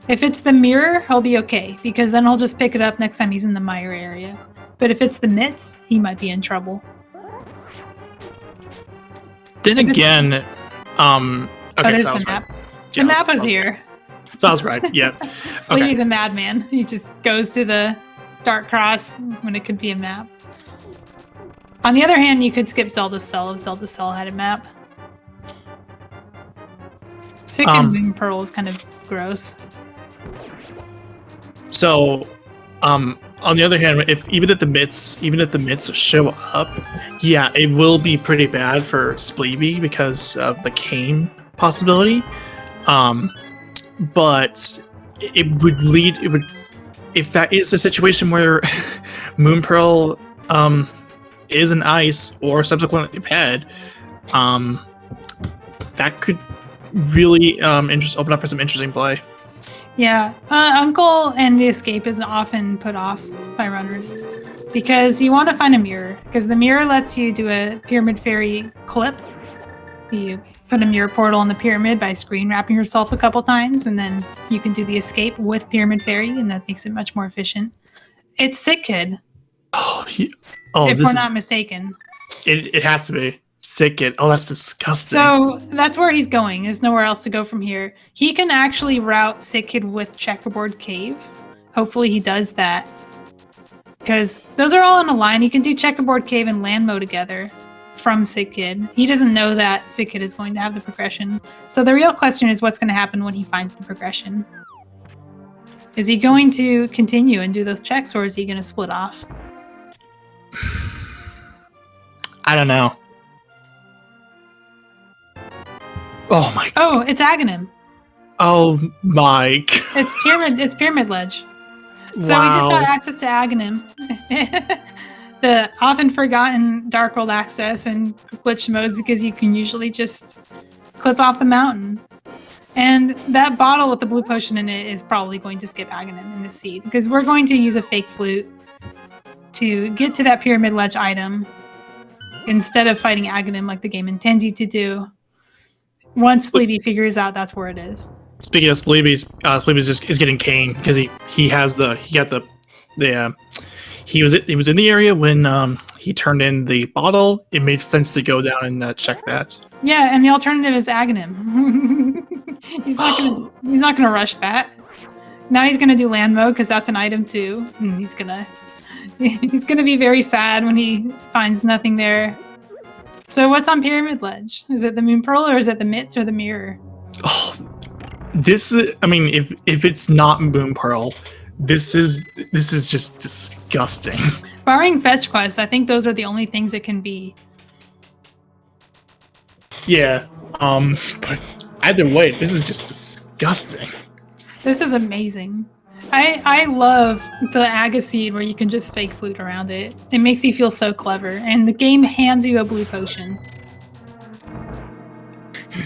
If it's the mirror, he'll be okay, because then he'll just pick it up next time he's in the mire area. But if it's the mitts, he might be in trouble. Then again, okay, that is the map. The map is here. Sounds right, yeah. Spleebie's a madman. He just goes to the Dark Cross when it could be a map. On the other hand, you could skip Zelda's Cell if Zelda's Cell had a map. Sick and Moon Pearl is kind of gross. So, on the other hand, even if the mitts show up, yeah, it will be pretty bad for Spleebie because of the cane possibility. But it would if that is a situation where Moon Pearl is an ice or subsequently ped, that could really open up for some interesting play. Yeah, Uncle and the escape is often put off by runners because you want to find a mirror, because the mirror lets you do a Pyramid Fairy clip. You put a mirror portal in the pyramid by screen wrapping yourself a couple times, and then you can do the escape with Pyramid Fairy, and that makes it much more efficient. It's Sick Kid. If we're not mistaken. It has to be. Sick Kid. Oh, that's disgusting. So that's where he's going. There's nowhere else to go from here. He can actually route Sick Kid with Checkerboard Cave. Hopefully he does that. Because those are all in a line. He can do Checkerboard Cave and Landmo together from Sick Kid. He doesn't know that Sick Kid is going to have the progression. So the real question is what's going to happen when he finds the progression. Is he going to continue and do those checks, or is he going to split off? I don't know. Oh my! Oh, it's Agahnim. Oh my! It's Pyramid Ledge. So we just got access to Agahnim, the often forgotten Dark World access and glitch modes, because you can usually just clip off the mountain. And that bottle with the blue potion in it is probably going to skip Agahnim in this seed, because we're going to use a fake flute to get to that Pyramid Ledge item instead of fighting Agahnim like the game intends you to do. Once Spleebie figures out that's where it is. Speaking of Spleebie's, Spleebie's is getting cane because he was in the area when he turned in the bottle. It made sense to go down and check that. Yeah, and the alternative is Agahnim. he's not gonna rush that. Now he's gonna do land mode because that's an item too. And he's gonna be very sad when he finds nothing there. So what's on Pyramid Ledge? Is it the Moon Pearl, or is it the mitts or the mirror? Oh, if it's not Moon Pearl, this is just disgusting. Barring fetch quests, I think those are the only things it can be. Yeah. But either way, this is just disgusting. This is amazing. I love the Aga seed where you can just fake flute around it. It makes you feel so clever, and the game hands you a blue potion.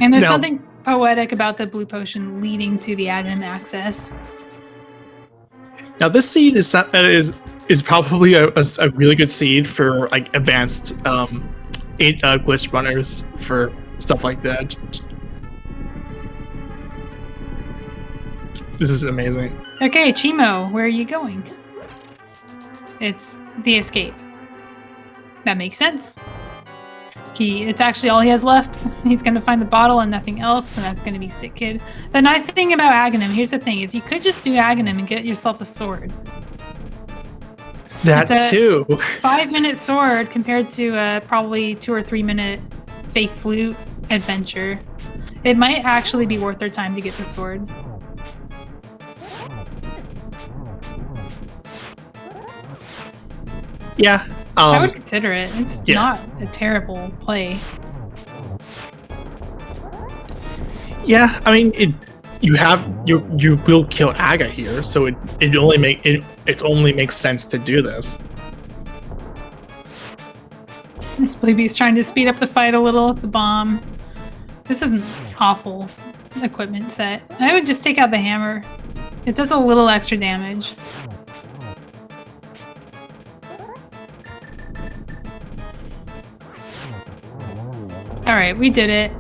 And there's something poetic about the blue potion leading to the Agahnim access. Now this seed is probably a really good seed for like advanced glitch runners for stuff like that. This is amazing. Okay, Cheamo, where are you going? It's the escape. That makes sense. It's actually all he has left. He's going to find the bottle and nothing else, and that's going to be Sick Kid. The nice thing about Agahnim, here's the thing, is you could just do Agahnim and get yourself a sword. That too. 5-minute sword compared to probably 2 or 3 minute fake flute adventure. It might actually be worth their time to get the sword. Yeah. I would consider it. It's not a terrible play. Yeah, I mean, you will kill Aga here, so it only makes sense to do this. Spleebie's trying to speed up the fight a little with the bomb. This is an awful equipment set. I would just take out the hammer. It does a little extra damage. Alright, we did it.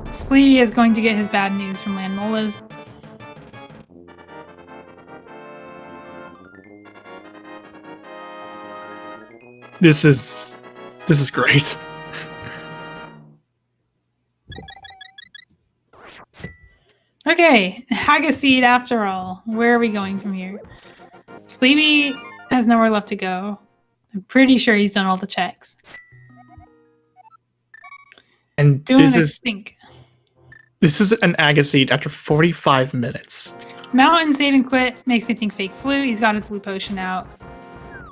Spleebie is going to get his bad news from Landmola's. This is great. Okay, Hagaseed after all. Where are we going from here? Spleebie has nowhere left to go. I'm pretty sure he's done all the checks. And This is an Agaseed after 45 minutes. Mountain save and quit makes me think fake flute. He's got his blue potion out.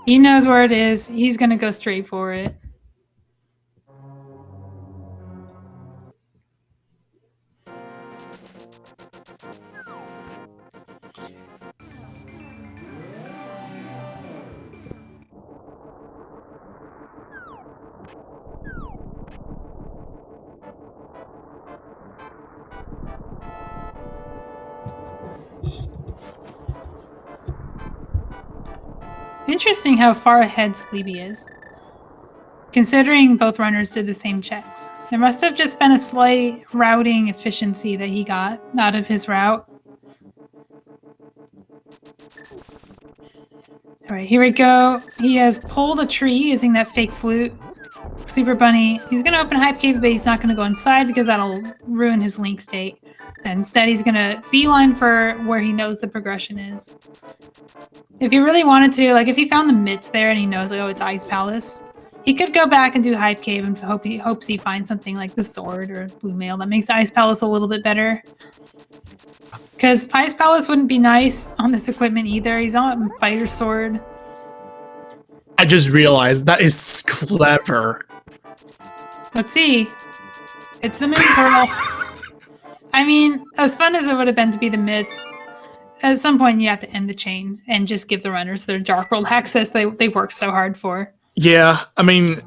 He knows where it is. He's gonna go straight for it. Interesting how far ahead Spleebie is, considering both runners did the same checks. There must have just been a slight routing efficiency that he got out of his route. Alright, here we go. He has pulled a tree using that fake flute. Super Bunny, he's going to open Hype Cave, but he's not going to go inside because that'll ruin his link state. And instead, he's going to beeline for where he knows the progression is. If he really wanted to, like if he found the mitts there and he knows, like, oh, it's Ice Palace, he could go back and do Hype Cave and hopes he finds something like the sword or blue mail that makes Ice Palace a little bit better. Because Ice Palace wouldn't be nice on this equipment either. He's on Fighter Sword. I just realized that is clever. Let's see. It's the Moon Pearl. I mean, as fun as it would have been to be the mitts, at some point you have to end the chain and just give the runners their Dark World access they worked so hard for. Yeah, I mean,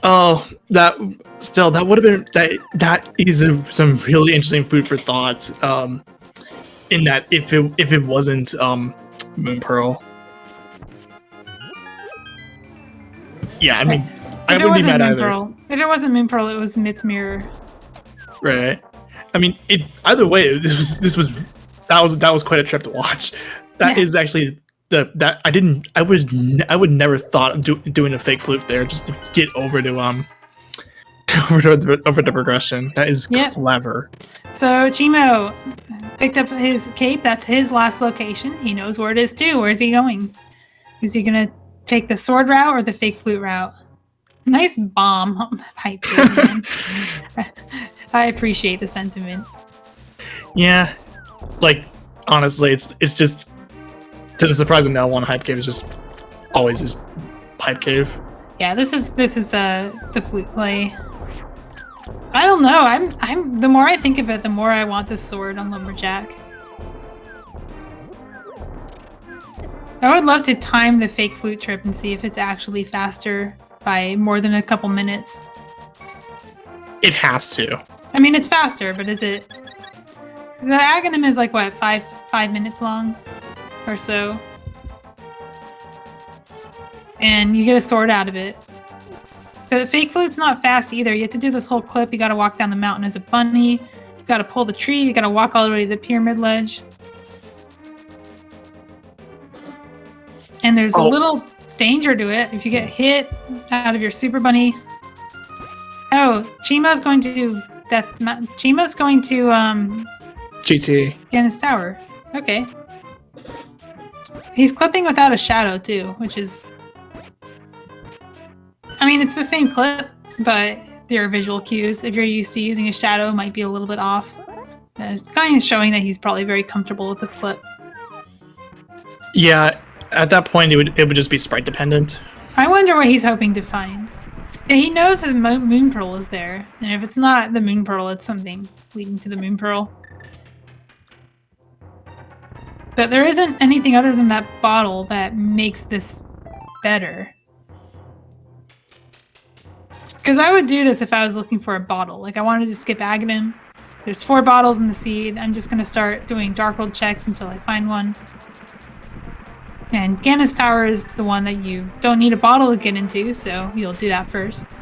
oh, that would have been that is some really interesting food for thought. In that if it wasn't Moon Pearl, yeah, I mean, I wouldn't be mad either. If it wasn't Moon Pearl, it was Mitt's Mirror. Right. I mean, either way, that was quite a trip to watch. That is actually I would never thought of doing a fake flute there just to get over to over the progression. That is clever. So cheamo picked up his cape. That's his last location. He knows where it is too. Where is he going? Is he gonna take the sword route or the fake flute route? Nice bomb hype, man. I appreciate the sentiment. Yeah, like honestly, it's just to the surprise of no one. Hype Cave is just always just Hype Cave. Yeah, this is the flute play. I don't know. I'm the more I think of it, the more I want this sword on Lumberjack. I would love to time the fake flute trip and see if it's actually faster by more than a couple minutes. It has to. I mean, it's faster, but is it? The Agahnim is like what, five minutes long, or so, and you get a sword out of it. But the fake flute's not fast either. You have to do this whole clip. You got to walk down the mountain as a bunny. You got to pull the tree. You got to walk all the way to the pyramid ledge. And there's a little danger to it if you get hit out of your Super Bunny. Oh, cheamo's going to cheamo's going to GT Ganon's tower. Okay. He's clipping without a shadow too, which is, I mean, it's the same clip, but your visual cues, if you're used to using a shadow, might be a little bit off. It's kind of showing that he's probably very comfortable with this clip. Yeah, at that point, it would just be sprite dependent. I wonder what he's hoping to find. Yeah, he knows his Moon Pearl is there, and if it's not the Moon Pearl, it's something leading to the Moon Pearl. But there isn't anything other than that bottle that makes this better. Because I would do this if I was looking for a bottle. Like I wanted to skip Agahnim. There's 4 bottles in the seed. I'm just going to start doing Dark World checks until I find one. And Ganon's Tower is the one that you don't need a bottle to get into, so you'll do that first.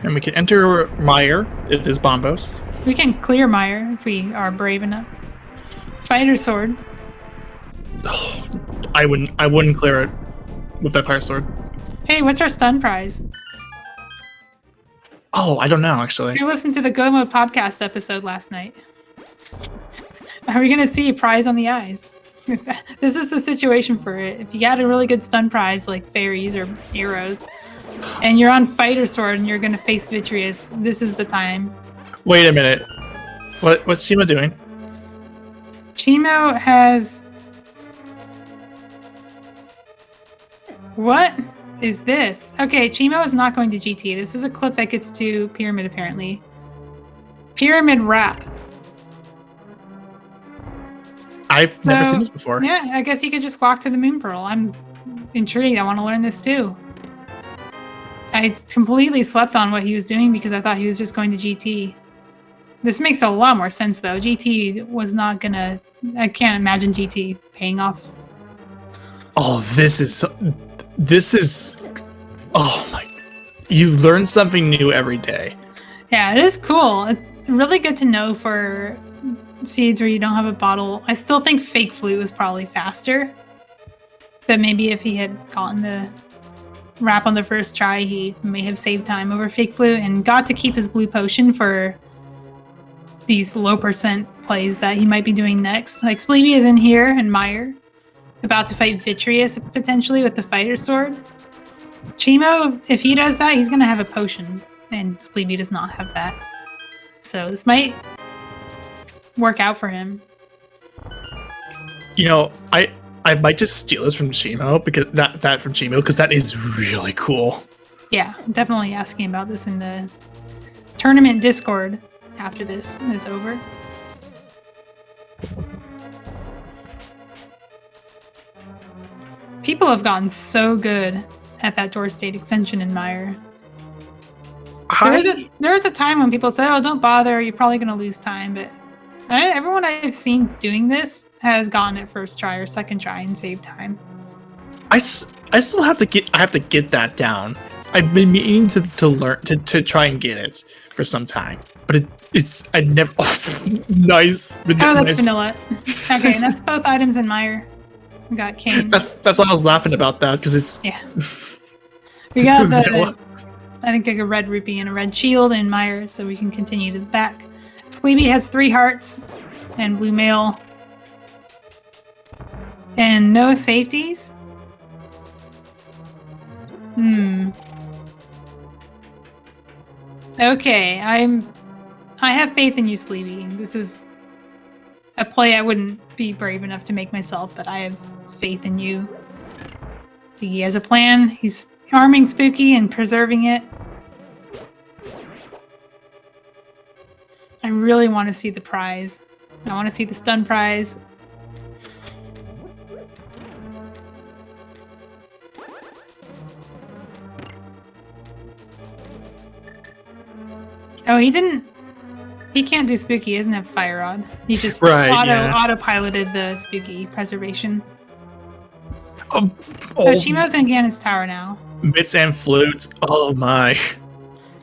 And we can enter Mire. It is Bombos. We can clear Mire if we are brave enough. Fighter Sword. Oh, I wouldn't clear it with that fire sword. Hey, what's our stun prize? Oh, I don't know actually. I listened to the Go Mode podcast episode last night. Are we gonna see a prize on the eyes? This is the situation for it. If you got a really good stun prize like fairies or arrows, and you're on Fighter Sword and you're gonna face Vitreous, this is the time. Wait a minute. What's Cheamo doing? Cheamo has... What is this? Okay, Cheamo is not going to GT. This is a clip that gets to Pyramid, apparently. Pyramid Wrap. I've never seen this before. Yeah, I guess you could just walk to the Moon Pearl. I'm intrigued. I want to learn this too. I completely slept on what he was doing because I thought he was just going to GT. This makes a lot more sense though. GT was not gonna... I can't imagine GT paying off. Oh, this is... Oh my... You learn something new every day. Yeah, it is cool. It's really good to know for seeds where you don't have a bottle. I still think Fake Flute was probably faster. But maybe if he had gotten the wrap on the first try, he may have saved time over Fake Flute and got to keep his blue potion for these low percent plays that he might be doing next. Like Spleebie is in here and Mire, about to fight Vitreous potentially with the Fighter Sword. Cheamo, if he does that, he's going to have a potion, and Spleebie does not have that. So this might work out for him. You know, I might just steal this from Cheamo because that from Cheamo because that is really cool. Yeah, I'm definitely asking about this in the tournament Discord after this is over. People have gotten so good at that door state extension in Mire. There was a time when people said, "Oh, don't bother. You're probably going to lose time." But everyone I've seen doing this has gotten it first try or second try and saved time. I still have to get. I have to get that down. I've been meaning to learn to try and get it for some time, but it's I never. Oh, nice. Oh, that's vanilla. Okay, and that's both items in Mire. We got Kane. That's why I was laughing about that because it's yeah. We got the I think like a red rupee and a red shield in Mire, so we can continue to the back. Spleebie has 3 hearts and blue mail and no safeties. Okay, I have faith in you, Spleebie. This is a play I wouldn't be brave enough to make myself, but I have faith in you. He has a plan. He's arming Spooky and preserving it. I really want to see the prize. I want to see the stun prize. Oh, he can't do Spooky. He doesn't have Fire Rod. He just autopiloted the Spooky preservation. So Cheamo's in Ganon's Tower now. Mitts and flutes. Oh my.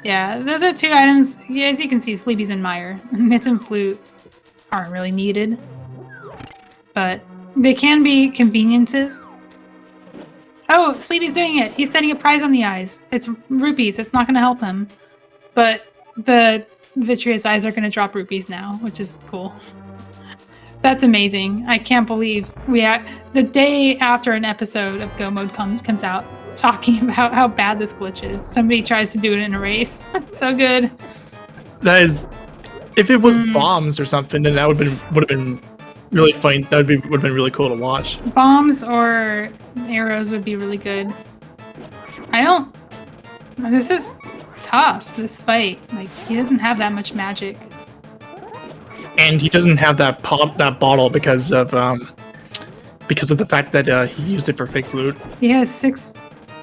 Yeah, those are 2 items. Yeah, as you can see, Spleebie's in Mire. Mitts and flute aren't really needed. But they can be conveniences. Oh, Spleebie's doing it. He's setting a prize on the eyes. It's rupees. It's not going to help him. But the Vitreous eyes are going to drop rupees now, which is cool. That's amazing. I can't believe the day after an episode of Go Mode comes out, talking about how bad this glitch is. Somebody tries to do it in a race. So good. That is, if it was bombs or something, then that would have been really funny. That would have been really cool to watch. Bombs or arrows would be really good. This is tough. This fight, like he doesn't have that much magic. And he doesn't have that bottle because of the fact that he used it for Fake Flute. He has 6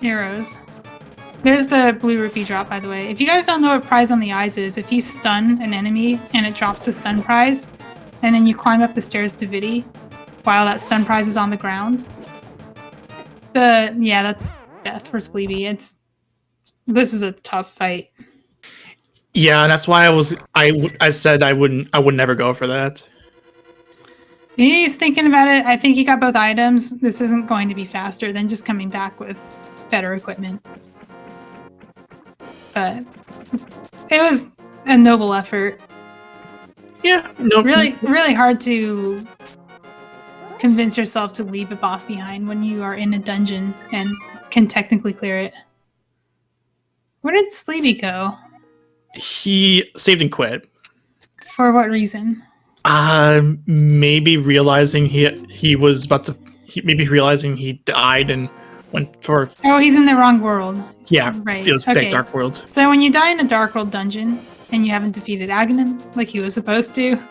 arrows. There's the blue rupee drop, by the way. If you guys don't know what prize on the eyes is, if you stun an enemy and it drops the stun prize, and then you climb up the stairs to Vidi while that stun prize is on the ground, that's death for Spleebie. This is a tough fight. Yeah, and that's why I said I would never go for that. He's thinking about it. I think he got both items. This isn't going to be faster than just coming back with better equipment. But it was a noble effort. Yeah, no, really hard to convince yourself to leave a boss behind when you are in a dungeon and can technically clear it. Where did Spleebie go? He saved and quit. For what reason? Maybe realizing he was about to. Maybe realizing he died and went for. Oh, he's in the wrong world. Yeah, right. It was fake Dark World. So when you die in a Dark World dungeon and you haven't defeated Agahnim like he was supposed to,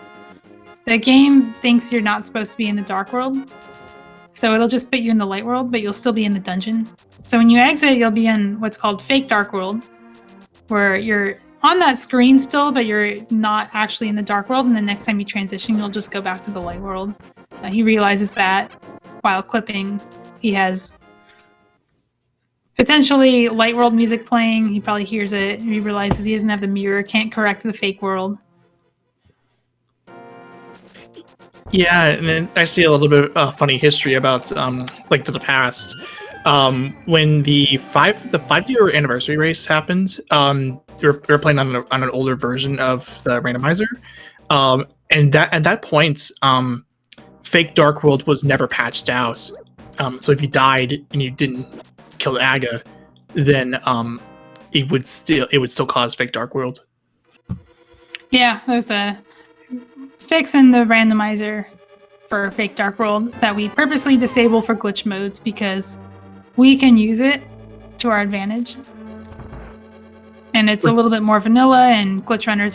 the game thinks you're not supposed to be in the Dark World. So it'll just put you in the Light World, but you'll still be in the dungeon. So when you exit, you'll be in what's called fake Dark World, where you're on that screen still, but you're not actually in the Dark World. And the next time you transition, you'll just go back to the Light World. He realizes that while clipping, he has potentially Light World music playing. He probably hears it. He realizes he doesn't have the mirror, can't correct the fake world. Yeah, and then actually a little bit of funny history about like to the past. When the 5-year anniversary race happened, we were playing on an older version of the randomizer, and at that point, fake Dark World was never patched out. So if you died and you didn't kill Aga, then it would still cause fake Dark World. Yeah, there's a fix in the randomizer for fake Dark World that we purposely disable for glitch modes because we can use it to our advantage. And it's a little bit more vanilla, and glitch runners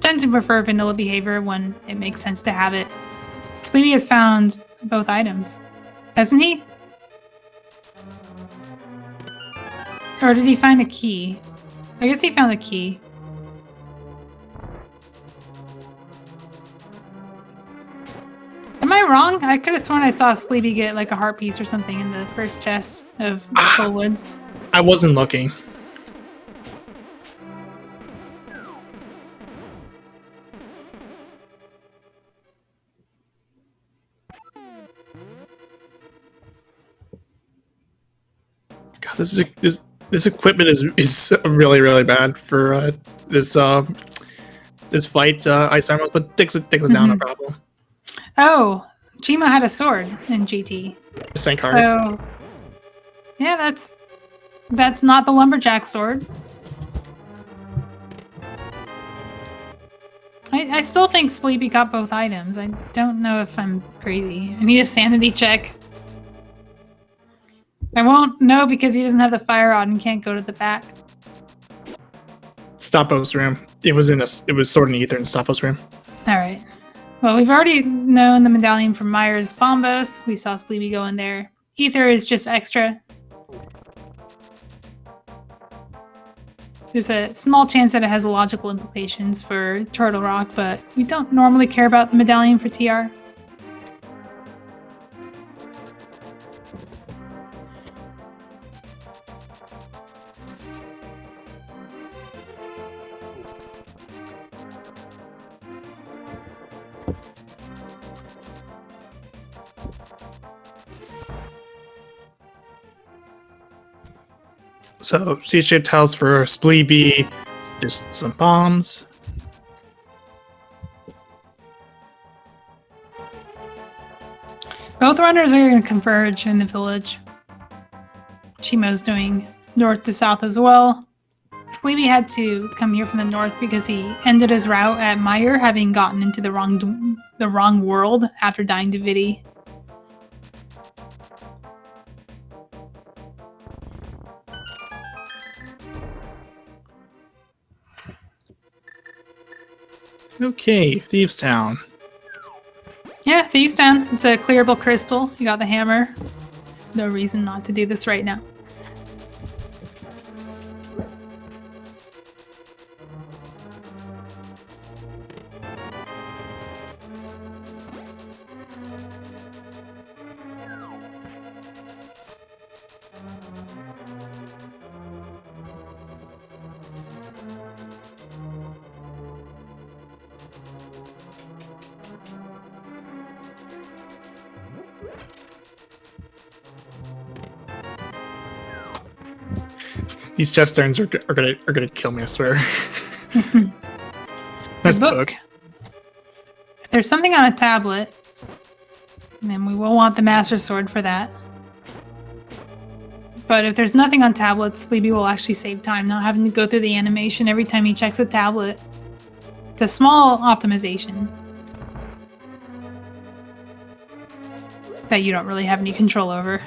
tend to prefer vanilla behavior when it makes sense to have it. Spleebie has found both items, hasn't he? Or did he find a key? I guess he found a key. Am I wrong? I could have sworn I saw Spleebie get like a heart piece or something in the first chest of Skull Woods. I wasn't looking. God, this equipment is really bad for this fight. Ice Armor, but takes it down, no problem. Oh, Cheamo had a sword in GT. Sankar. So, yeah, that's not the lumberjack sword. I still think Spleebie got both items. I don't know if I'm crazy. I need a sanity check. I won't know because he doesn't have the fire rod and can't go to the back. Stopos room. It was Sword and Ether in Stopos room. All right. Well, we've already known the medallion from Myers Bombos. We saw Spleebie go in there. Ether is just extra. There's a small chance that it has logical implications for Turtle Rock, but we don't normally care about the medallion for TR. So, C-shaped tiles for Spleebie, just some bombs. Both runners are going to converge in the village. Cheamo's doing north to south as well. Spleebie had to come here from the north because he ended his route at Meyer, having gotten into the wrong world after dying to Vidi. Okay, Thieves Town. Yeah, Thieves Town. It's a clearable crystal. You got the hammer. No reason not to do this right now. These chest turns are gonna kill me, I swear. Nice book. There's something on a tablet, and then we will want the Master Sword for that. But if there's nothing on tablets, Spleebie will actually save time, not having to go through the animation every time he checks a tablet. It's a small optimization that you don't really have any control over.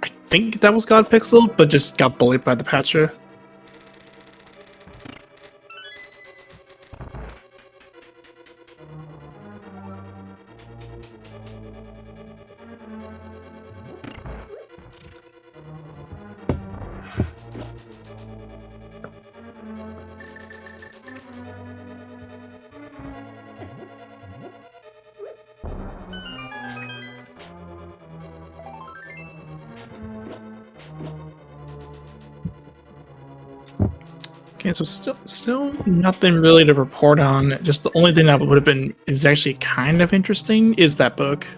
I think that was God Pixel, but just got bullied by the patcher. Okay, so still nothing really to report on. Just the only thing that would have been is actually kind of interesting is that book.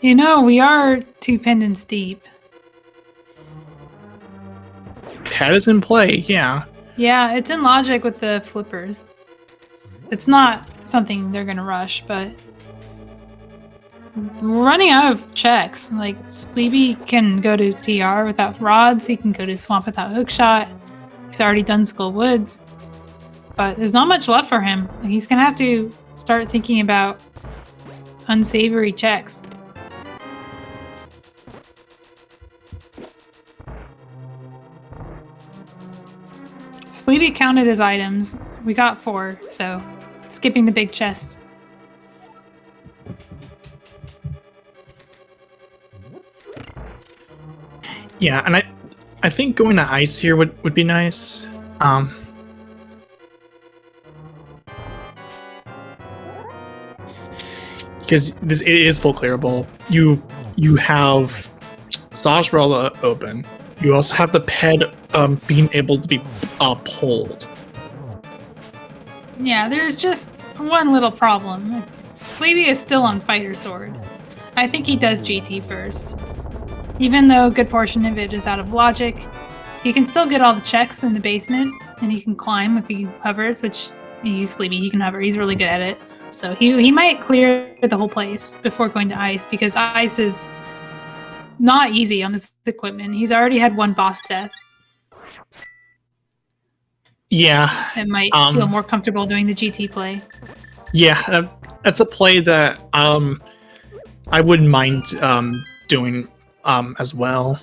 You know, we are 2 pendants deep. That is in play, yeah. Yeah, it's in logic with the flippers. It's not something they're gonna rush, but we're running out of checks. Like, Spleebie can go to TR without rods, he can go to Swamp without hookshot. He's already done Skull Woods. But there's not much left for him. He's gonna have to start thinking about unsavory checks. Spleebie counted his items. We got 4, so skipping the big chest. Yeah, and I think going to ice here would be nice. Because it is full clearable. You have Sajrella open. You also have the ped being able to be pulled. Yeah, there's just one little problem. Spleebie is still on Fighter Sword. I think he does GT first. Even though a good portion of it is out of logic, he can still get all the checks in the basement, and he can climb if he hovers, which he's Spleebie, he can hover, he's really good at it. So he might clear the whole place before going to ice, because ice is not easy on this equipment. He's already had 1 boss death. Yeah. It might feel more comfortable doing the GT play. Yeah, that's a play that I wouldn't mind doing as well.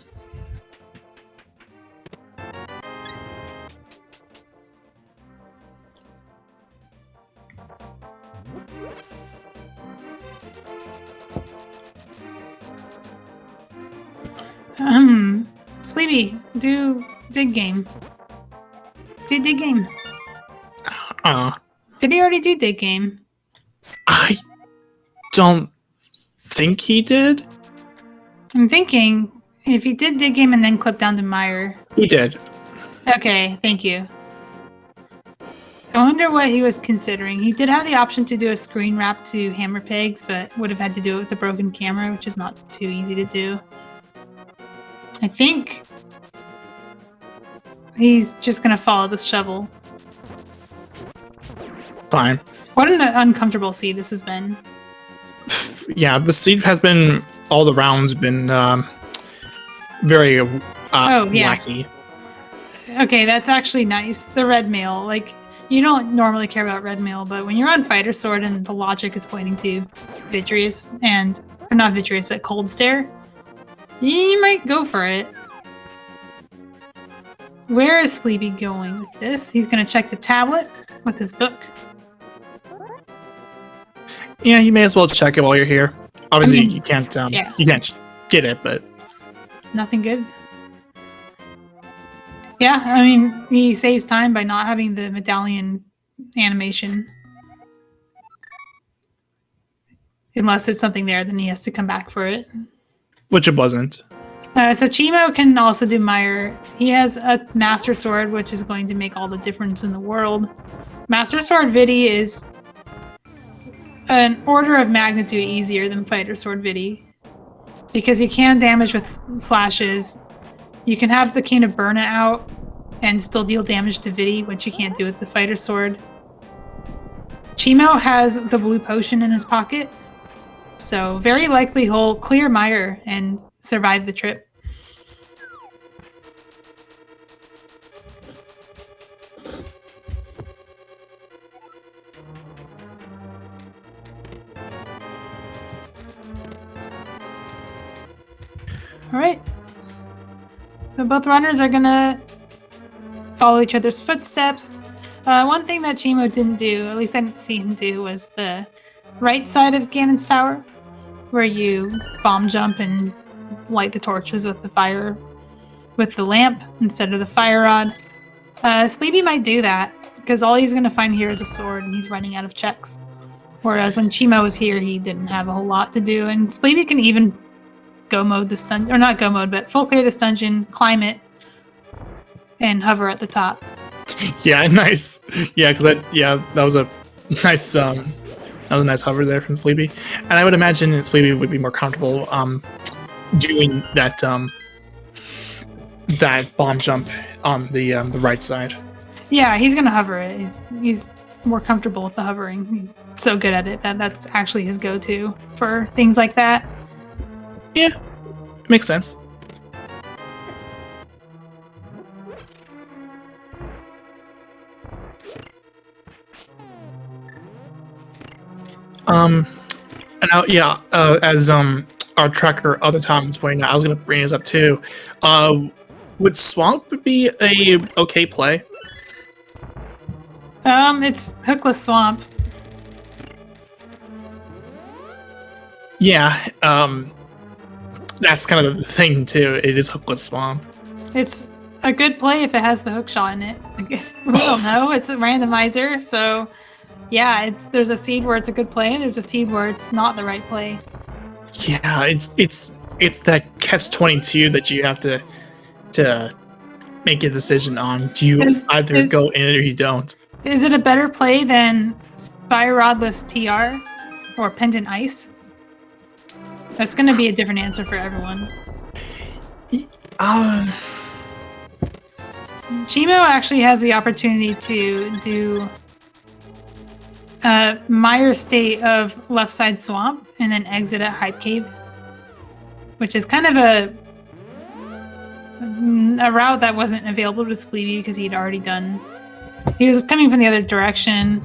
Spleebie, do dig game. Do dig game. Did he already do dig game? I don't think he did. I'm thinking if he did dig game and then clip down to Meyer. He did. Okay, thank you. I wonder what he was considering. He did have the option to do a screen wrap to hammer pegs, but would have had to do it with the broken camera, which is not too easy to do. I think he's just gonna follow the shovel. Fine. What an uncomfortable seed this has been. Yeah, the seed has been all the rounds been very wacky. Okay, that's actually nice. The red mail, like, you don't normally care about red mail, but when you're on Fighter Sword and the logic is pointing to Vitreous and, or not Vitreous, but Cold Stare, you might go for it. Where is Spleebie going with this? He's gonna check the tablet with his book. Yeah, you may as well check it while you're here. Obviously, you can't. You can't get it, but nothing good. Yeah, I mean, he saves time by not having the medallion animation. Unless it's something there, then he has to come back for it. Which it wasn't. So cheamo can also do mire. He has a master sword, which is going to make all the difference in the world. Master sword Vidi is an order of magnitude easier than fighter sword Vidi, because you can damage with slashes. You can have the Cane of Burn out and still deal damage to Vidi, which you can't do with the fighter sword. Cheamo has the blue potion in his pocket, so very likely he'll clear mire and survive the trip. All right. So both runners are gonna follow each other's footsteps. One thing that cheamo didn't do, at least I didn't see him do, was the right side of Ganon's tower, where you bomb jump and light the torches with the fire, with the lamp instead of the fire rod. Spleebie might do that, because all he's gonna find here is a sword, and he's running out of checks. Whereas when cheamo was here, he didn't have a whole lot to do, and Spleebie can even go mode this dungeon, or not go mode, but full clear this dungeon, climb it, and hover at the top. Yeah, nice. Yeah, because that was a nice nice hover there from Spleebie, and I would imagine Spleebie would be more comfortable doing that that bomb jump on the right side. Yeah, he's gonna hover it. He's more comfortable with the hovering. He's so good at it that that's actually his go-to for things like that. Yeah, makes sense. And now, yeah, as our tracker other Tom is pointing out, I was gonna bring this up too. Would Swamp be a okay play? It's Hookless Swamp. Yeah, that's kind of the thing too. It is Hookless Swamp. It's a good play if it has the hook shot in it. We don't know. It's a randomizer, so yeah, there's a seed where it's a good play, and there's a seed where it's not the right play. Yeah, it's that catch-22 that you have to make a decision on. Do you either go in it or you don't? Is it a better play than Fire Rodless TR or Pendant Ice? That's going to be a different answer for everyone. Cheamo actually has the opportunity to do Mire State of Left Side Swamp and then exit at Hype Cave, which is kind of a route that wasn't available to Spleebie because he was coming from the other direction,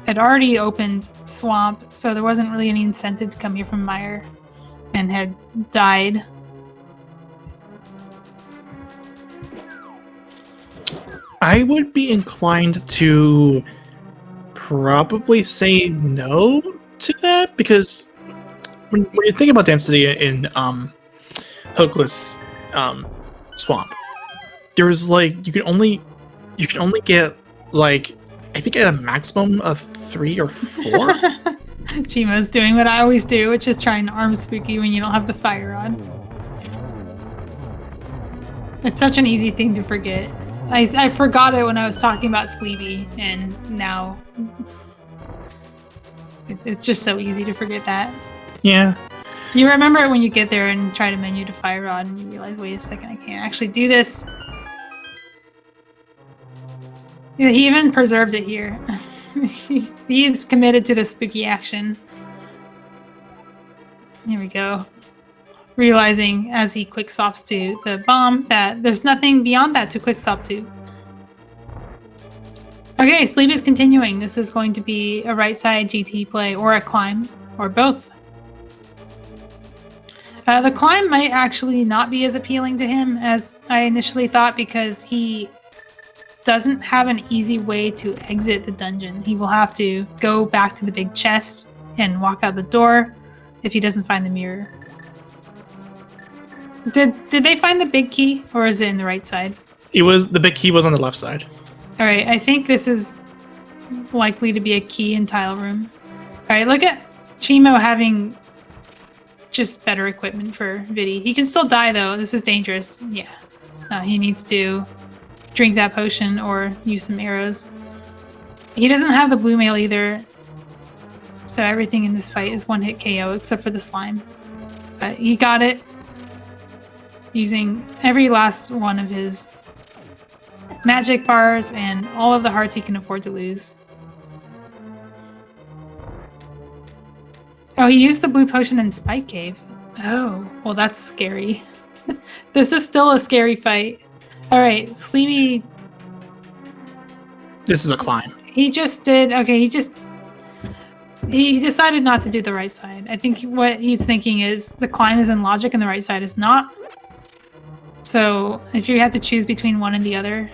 had already opened Swamp, so there wasn't really any incentive to come here from Mire, and had died. I would be inclined to probably say no to that, because when you think about density in Hookless Swamp, there's like you can only get like I think at a maximum of 3 or 4. Cheamo's doing what I always do, which is trying to arm Spooky when you don't have the fire on. It's such an easy thing to forget. I forgot it when I was talking about Spleebie, and now it's just so easy to forget that. Yeah. You remember it when you get there and try to menu to fire rod, and you realize, wait a second, I can't actually do this. Yeah, he even preserved it here. He's committed to the spooky action. Here we go. Realizing as he quick swaps to the bomb that there's nothing beyond that to quick swap to. Okay, Spleebie is continuing. This is going to be a right side GT play or a climb or both. The climb might actually not be as appealing to him as I initially thought, because he doesn't have an easy way to exit the dungeon. He will have to go back to the big chest and walk out the door if he doesn't find the mirror. Did they find the big key, or is it in the right side? The big key was on the left side. All right, I think this is likely to be a key in tile room. All right, look at cheamo having just better equipment for Viddy. He can still die though. This is dangerous. Yeah. He needs to drink that potion or use some arrows. He doesn't have the blue mail either. So everything in this fight is one-hit KO except for the slime. But he got it using every last one of his magic bars and all of the hearts he can afford to lose. Oh, he used the blue potion in Spike Cave. Oh, well that's scary. This is still a scary fight. Alright, Spleebie... This is a climb. He just did... Okay, he decided not to do the right side. I think what he's thinking is the climb is in logic and the right side is not. So if you have to choose between one and the other,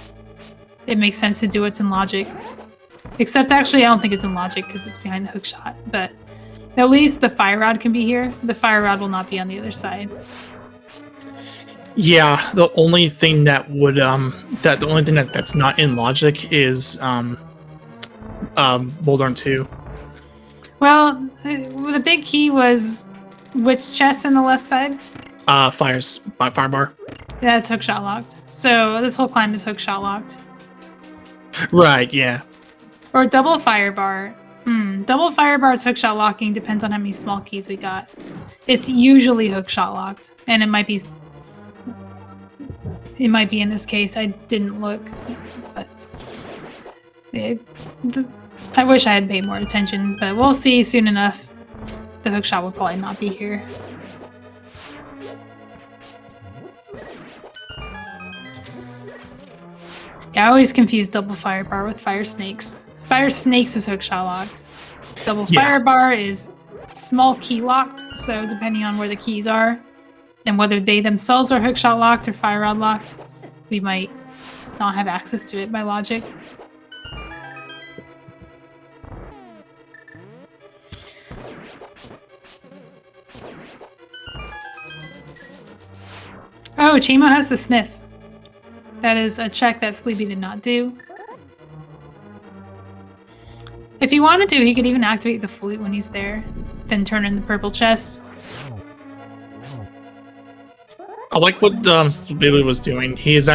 it makes sense to do what's in logic. Except actually I don't think it's in logic because it's behind the hook shot. But at least the fire rod can be here. The fire rod will not be on the other side. Yeah, the only thing that would that's not in logic is Boulder 2. Well, the big key was which chest on the left side? Fire bar. That's hookshot locked. So this whole climb is hookshot locked. Right, yeah. Or double fire bar. Double fire bar's hookshot locking depends on how many small keys we got. It's usually hookshot locked, and it might be in this case. I didn't look, but I wish I had paid more attention, but we'll see soon enough. The hookshot will probably not be here. Yeah, I always confuse double fire bar with fire snakes. Fire snakes is hookshot locked. Double fire bar is small key locked, so depending on where the keys are and whether they themselves are hookshot locked or fire rod locked, we might not have access to it by logic. Oh, cheamo has the smith. That is a check that Spleebie did not do. If he wanted to, he could even activate the flute when he's there, then turn in the purple chest. I like what Spleebie was doing. He is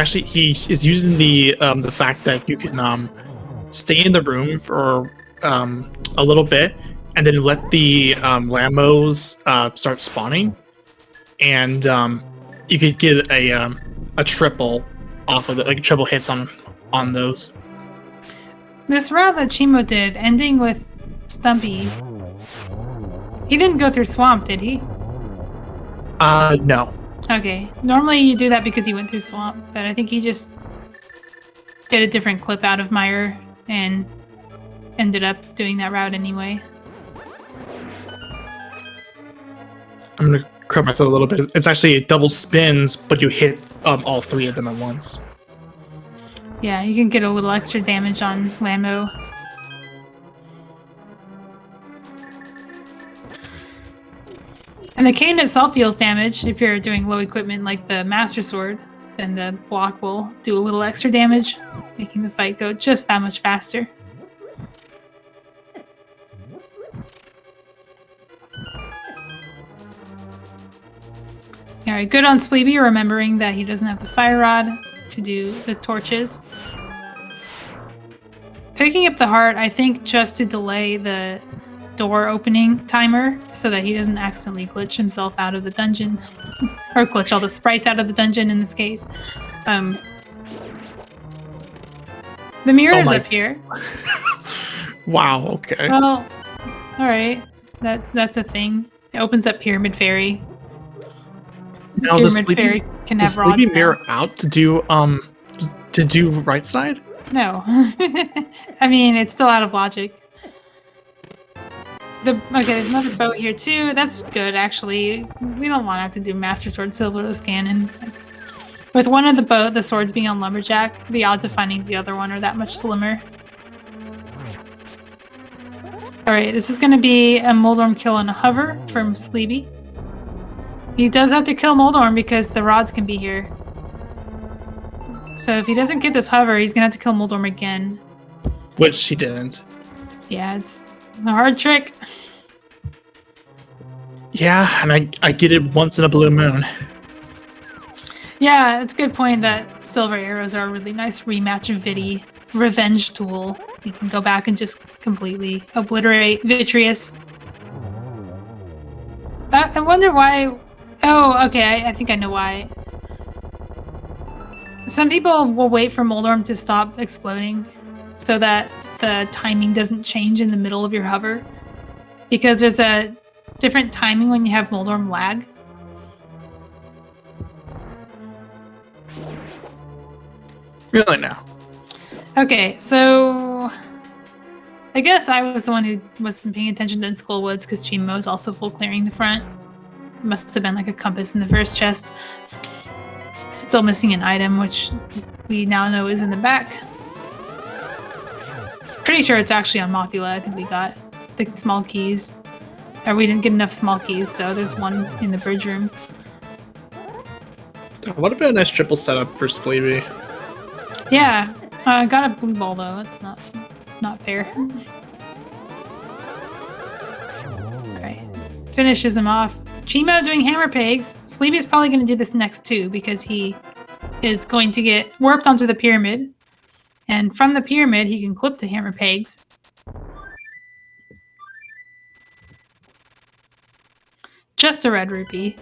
using the fact that you can stay in the room for a little bit and then let the Lambos start spawning, and you could get a triple off of it, like triple hits on those. This route that cheamo did, ending with Stumpy, he didn't go through swamp, did he? No. Okay. Normally you do that because he went through swamp, but I think he just did a different clip out of Mire and ended up doing that route anyway. I'm gonna correct myself a little bit. It's actually double spins, but you hit all three of them at once. Yeah, you can get a little extra damage on Lambo. And the cane itself deals damage. If you're doing low equipment like the Master Sword, then the block will do a little extra damage, making the fight go just that much faster. Alright, good on Spleebie, remembering that he doesn't have the fire rod to do the torches. Picking up the heart, I think, just to delay the door opening timer so that he doesn't accidentally glitch himself out of the dungeon. Or glitch all the sprites out of the dungeon in this case. The mirror is up here. Wow, okay. Well, alright. That's a thing. It opens up Pyramid Fairy. Now Pyramid Fairy can have rods Spleebie now. mirror out to do right side? No. I mean, it's still out of logic. Okay, there's another boat here too. That's good, actually. We don't want to have to do Master Sword Silverless Ganon. With one of the swords being on Lumberjack, the odds of finding the other one are that much slimmer. Alright, this is going to be a Moldorm kill and a hover from Spleebie. He does have to kill Moldorm because the rods can be here. So if he doesn't get this hover, he's going to have to kill Moldorm again. Which he didn't. Yeah, it's a hard trick. Yeah, and I get it once in a blue moon. Yeah, it's a good point that silver arrows are a really nice rematch Vidi revenge tool. You can go back and just completely obliterate Vitreous. I wonder why. Oh, okay. I think I know why. Some people will wait for Moldorm to stop exploding so that the timing doesn't change in the middle of your hover. Because there's a different timing when you have Moldorm lag. Really now. Okay, so I guess I was the one who wasn't paying attention to Skull Woods because Cheamo is also full clearing the front. Must have been like a compass in the first chest. Still missing an item, which we now know is in the back. Pretty sure it's actually on Mothula. I think we got the small keys. Or we didn't get enough small keys, so there's one in the bridge room. That would have been a nice triple setup for Spleebie. Yeah, got a blue ball though. That's not fair. Alright. Finishes him off. Cheamo doing hammer pegs. Spleebie is probably going to do this next too because he is going to get warped onto the pyramid. And from the pyramid, he can clip to hammer pegs. Just a red rupee.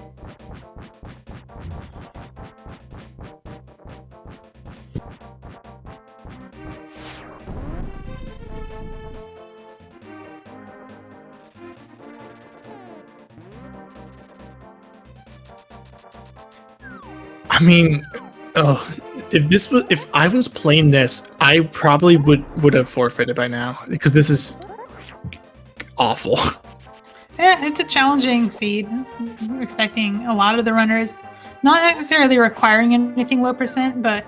I mean, if I was playing this, I probably would have forfeited by now because this is awful. Yeah, it's a challenging seed. We're expecting a lot of the runners, not necessarily requiring anything low percent, but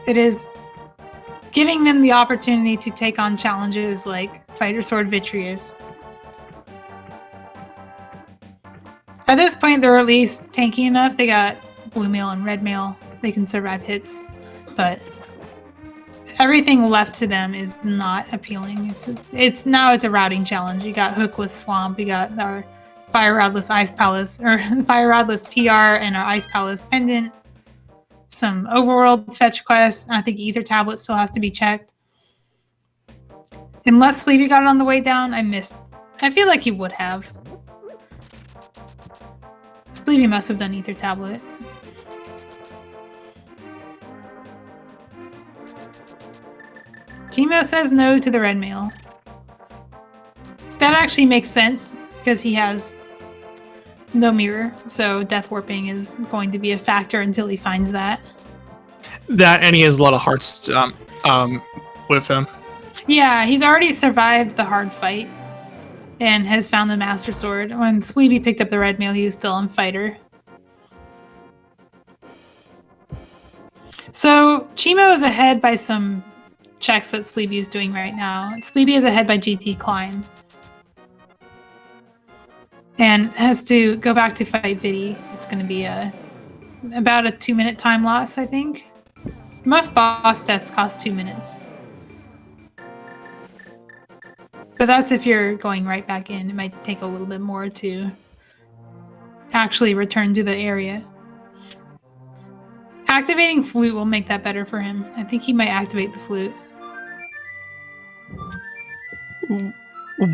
it is giving them the opportunity to take on challenges like Fighter Sword Vitreous. At this point, they're at least tanky enough. They got blue mail and red mail. They can survive hits, but everything left to them is not appealing. It's a routing challenge. You got Hookless Swamp. You got our Fire Rodless Ice Palace or Fire Rodless TR and our Ice Palace Pendant. Some Overworld fetch quests. I think Ether Tablet still has to be checked. Unless Spleebie got it on the way down, I feel like he would have. Spleebie must have done Ether Tablet. Cheamo says no to the red mail. That actually makes sense because he has no mirror, so death warping is going to be a factor until he finds that. That, and he has a lot of hearts with him. Yeah, he's already survived the hard fight and has found the Master Sword. When Spleebie picked up the red mail, he was still on Fighter. So Cheamo is ahead by some checks that Spleebie is doing right now. Spleebie is ahead by GT Climb. And has to go back to fight Vidi. It's going to be about a 2-minute time loss, I think. Most boss deaths cost 2 minutes. But that's if you're going right back in. It might take a little bit more to actually return to the area. Activating Flute will make that better for him. I think he might activate the Flute.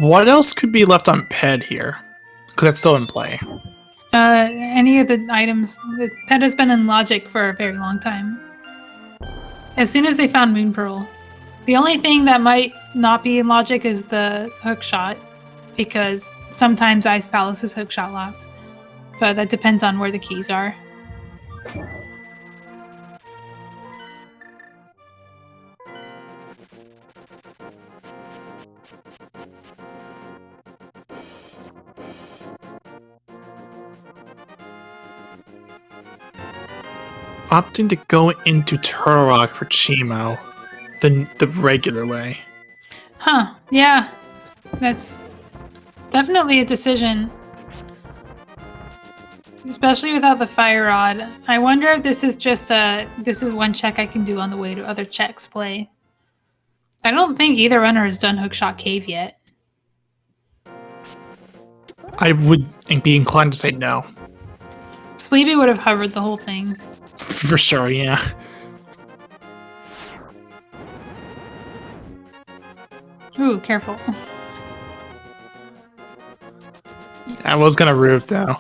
What else could be left on Ped here? Because that's still in play. Any of the items. The Ped has been in Logic for a very long time. As soon as they found Moon Pearl. The only thing that might not be in Logic is the hookshot, because sometimes Ice Palace is hookshot locked. But that depends on where the keys are. Opting to go into Turtle Rock for Cheamo, the regular way. Huh, yeah. That's definitely a decision. Especially without the Fire Rod. I wonder if this is just this is one check I can do on the way to other checks play. I don't think either runner has done Hookshot Cave yet. I would be inclined to say no. Spleebie would have hovered the whole thing. For sure, yeah. Ooh, careful. I was gonna root though.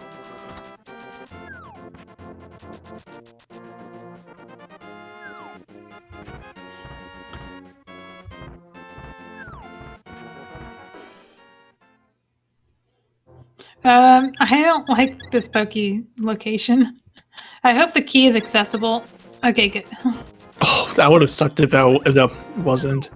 I don't like this pokey location. I hope the key is accessible. Okay, good. Oh, that would have sucked if that wasn't.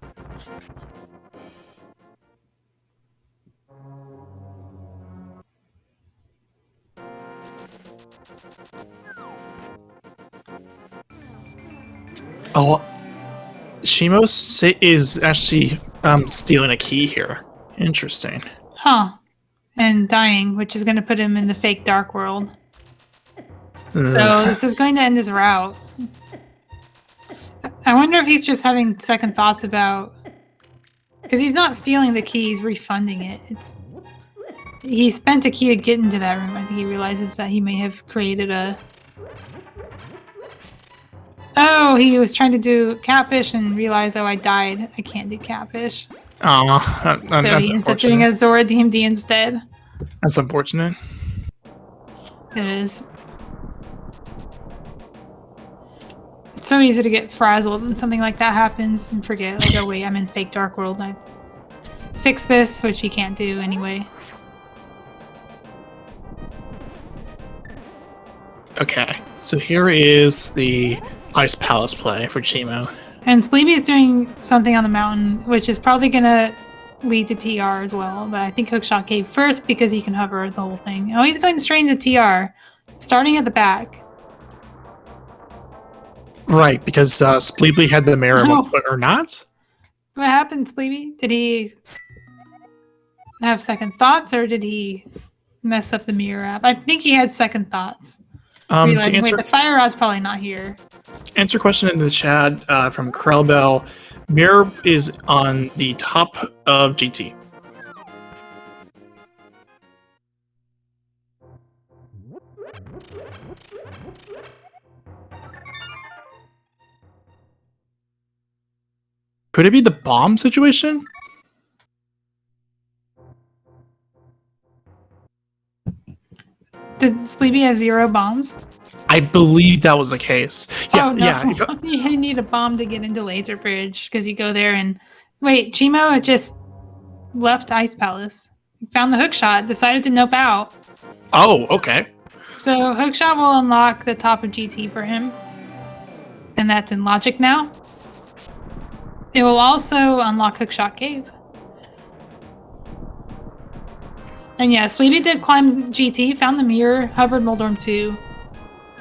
Oh, cheamo is actually stealing a key here. Interesting. Huh. And dying, which is going to put him in the fake dark world. So this is going to end his route. I wonder if he's just having second thoughts about... Because he's not stealing the key, he's refunding it. He spent a key to get into that room. I think he realizes that he may have created a... Oh, he was trying to do catfish and realized, oh, I died. I can't do catfish. Oh, so he ends up doing a Zora DMD instead. That's unfortunate. It is. It's so easy to get frazzled when something like that happens and forget, like, oh wait, I'm in fake dark world. I fix this, which he can't do anyway. Okay, so here is the Ice Palace play for cheamo. And Spleebie is doing something on the mountain, which is probably going to lead to TR as well. But I think Hookshot Cave first because he can hover the whole thing. Oh, he's going straight into TR, starting at the back. Right, because Spleebie had the mirror, or not? What happened, Spleebie? Did he have second thoughts, or did he mess up the mirror app? I think he had second thoughts. Realizing, wait, the fire rod's probably not here. Answer question in the chat from Krellbell. Mirror is on the top of GT. Could it be the bomb situation? Did Spleebie have 0 bombs? I believe that was the case. Yeah, oh, no. yeah. You need a bomb to get into Laser Bridge because you go there and... Wait, cheamo just left Ice Palace. Found the hookshot, decided to nope out. Oh, okay. So hookshot will unlock the top of GT for him. And that's in Logic now. It will also unlock Hookshot Cave. And yeah, Spleebie did climb GT, found the mirror, hovered Moldorm 2.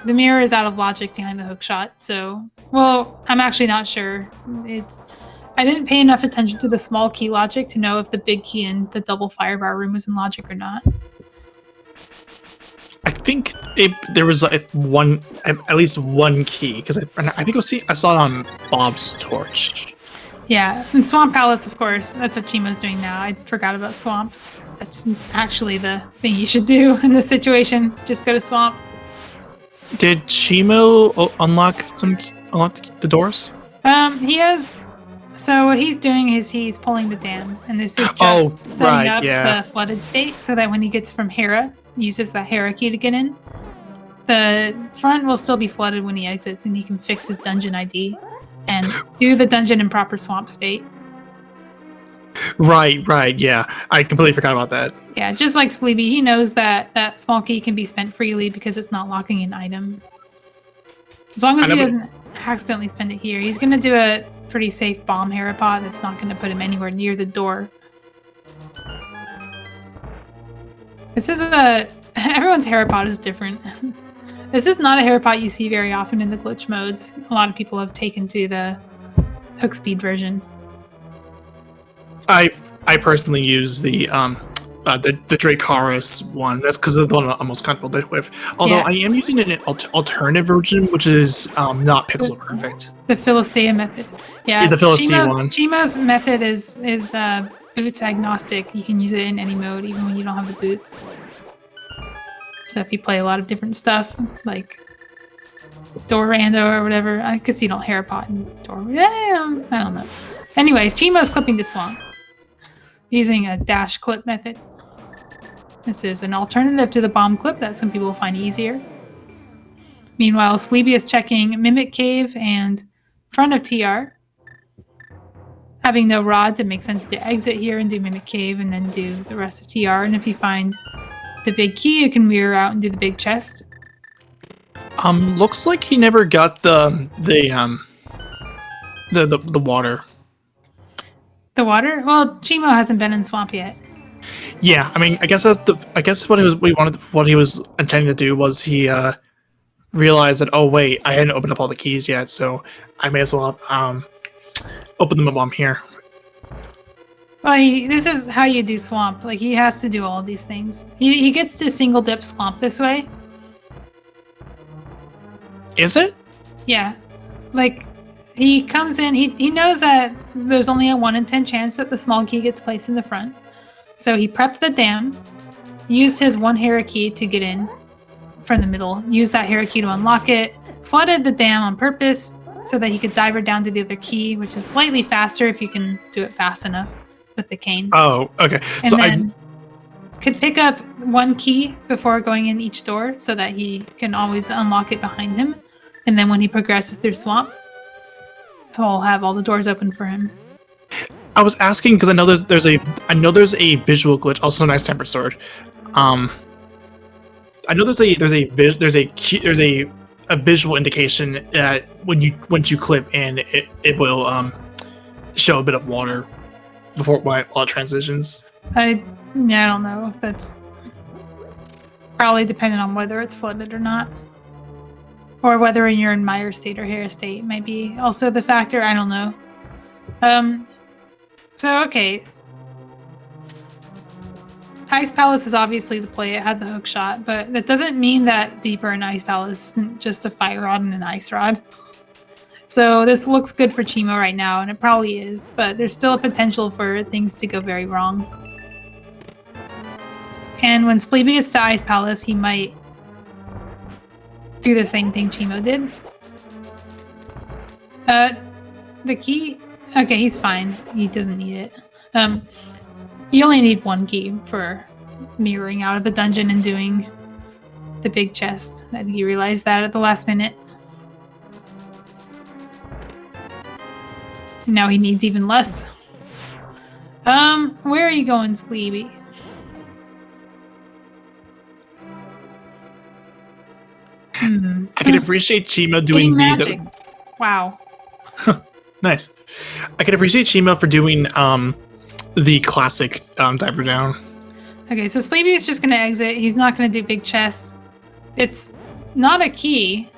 The mirror is out of logic behind the hookshot, so... Well, I'm actually not sure. I didn't pay enough attention to the small key logic to know if the big key in the double firebar room was in logic or not. I think there was at least one key, because I think I saw it on Bob's torch. Yeah, and Swamp Palace, of course. That's what cheamo's doing now. I forgot about Swamp. That's actually the thing you should do in this situation. Just go to Swamp. Did cheamo unlock the doors? He has. So what he's doing is he's pulling the dam, and this is just setting up the flooded state so that when he gets from Hera, uses that Hera key to get in. The front will still be flooded when he exits, and he can fix his dungeon ID and do the dungeon in proper swamp state. Right, yeah. I completely forgot about that. Yeah, just like Spleebie, he knows that that small key can be spent freely because it's not locking an item. As long as he doesn't accidentally spend it here, he's going to do a pretty safe bomb Hera pod that's not going to put him anywhere near the door. This is everyone's Hera pod is different. This is not a Hera pod you see very often in the glitch modes. A lot of people have taken to the hook speed version. I personally use the Dracaris one. That's because it's the one I'm most comfortable with. Although I am using an alternative version, which is not pixel perfect. The Philistia method. Yeah, the Philistia one. cheamo's method is boots agnostic. You can use it in any mode, even when you don't have the boots. So if you play a lot of different stuff, like Door Rando or whatever, I guess you don't hera pot and Door. Yeah, I don't know. Anyways, Cheamo's clipping the swamp using a dash clip method. This is an alternative to the bomb clip that some people find easier. Meanwhile, Spleebie is checking Mimic Cave and front of TR. Having no rods, it makes sense to exit here and do Mimic Cave and then do the rest of TR. And if you find the big key, you can mirror out and do the big chest. Looks like he never got the water. The water? Well, Cheamo hasn't been in swamp yet. Yeah, I mean, I guess what he was intending to do was he realized that, oh wait, I hadn't opened up all the keys yet, so I may as well open them up while I'm here. Well, this is how you do swamp. Like, he has to do all of these things. He gets to single dip swamp this way. Is it? Yeah. Like, he comes in, he knows that there's only a 1 in 10 chance that the small key gets placed in the front. So he prepped the dam, used his 1 hera key to get in from the middle, used that hera key to unlock it, flooded the dam on purpose so that he could diver down to the other key, which is slightly faster if you can do it fast enough with the cane. Oh, okay. And so then could pick up 1 key before going in each door so that he can always unlock it behind him. And then when he progresses through swamp, he'll have all the doors open for him. I was asking because I know there's a visual glitch. Also, nice tempered sword. I know there's a visual indication that once you clip in, it will show a bit of water while it transitions. I don't know. That's probably dependent on whether it's flooded or not. Or whether you're in Meyer State or Hera State might be also the factor. I don't know. So, okay. Ice Palace is obviously the play. It had the hook shot, but that doesn't mean that deeper in Ice Palace isn't just a fire rod and an ice rod. So this looks good for Cheamo right now, and it probably is, but there's still a potential for things to go very wrong. And when Spleebie gets to Ice Palace, he might do the same thing Cheamo did. The key... Okay, he's fine. He doesn't need it. You only need 1 key for mirroring out of the dungeon and doing the big chest. I think you realized that at the last minute. And now he needs even less. Where are you going, Spleebie? I can appreciate Cheamo doing magic. Wow. Nice. I can appreciate Cheamo for doing the classic diver down. Okay, so Spleebie is just going to exit. He's not going to do big chests. It's not a key,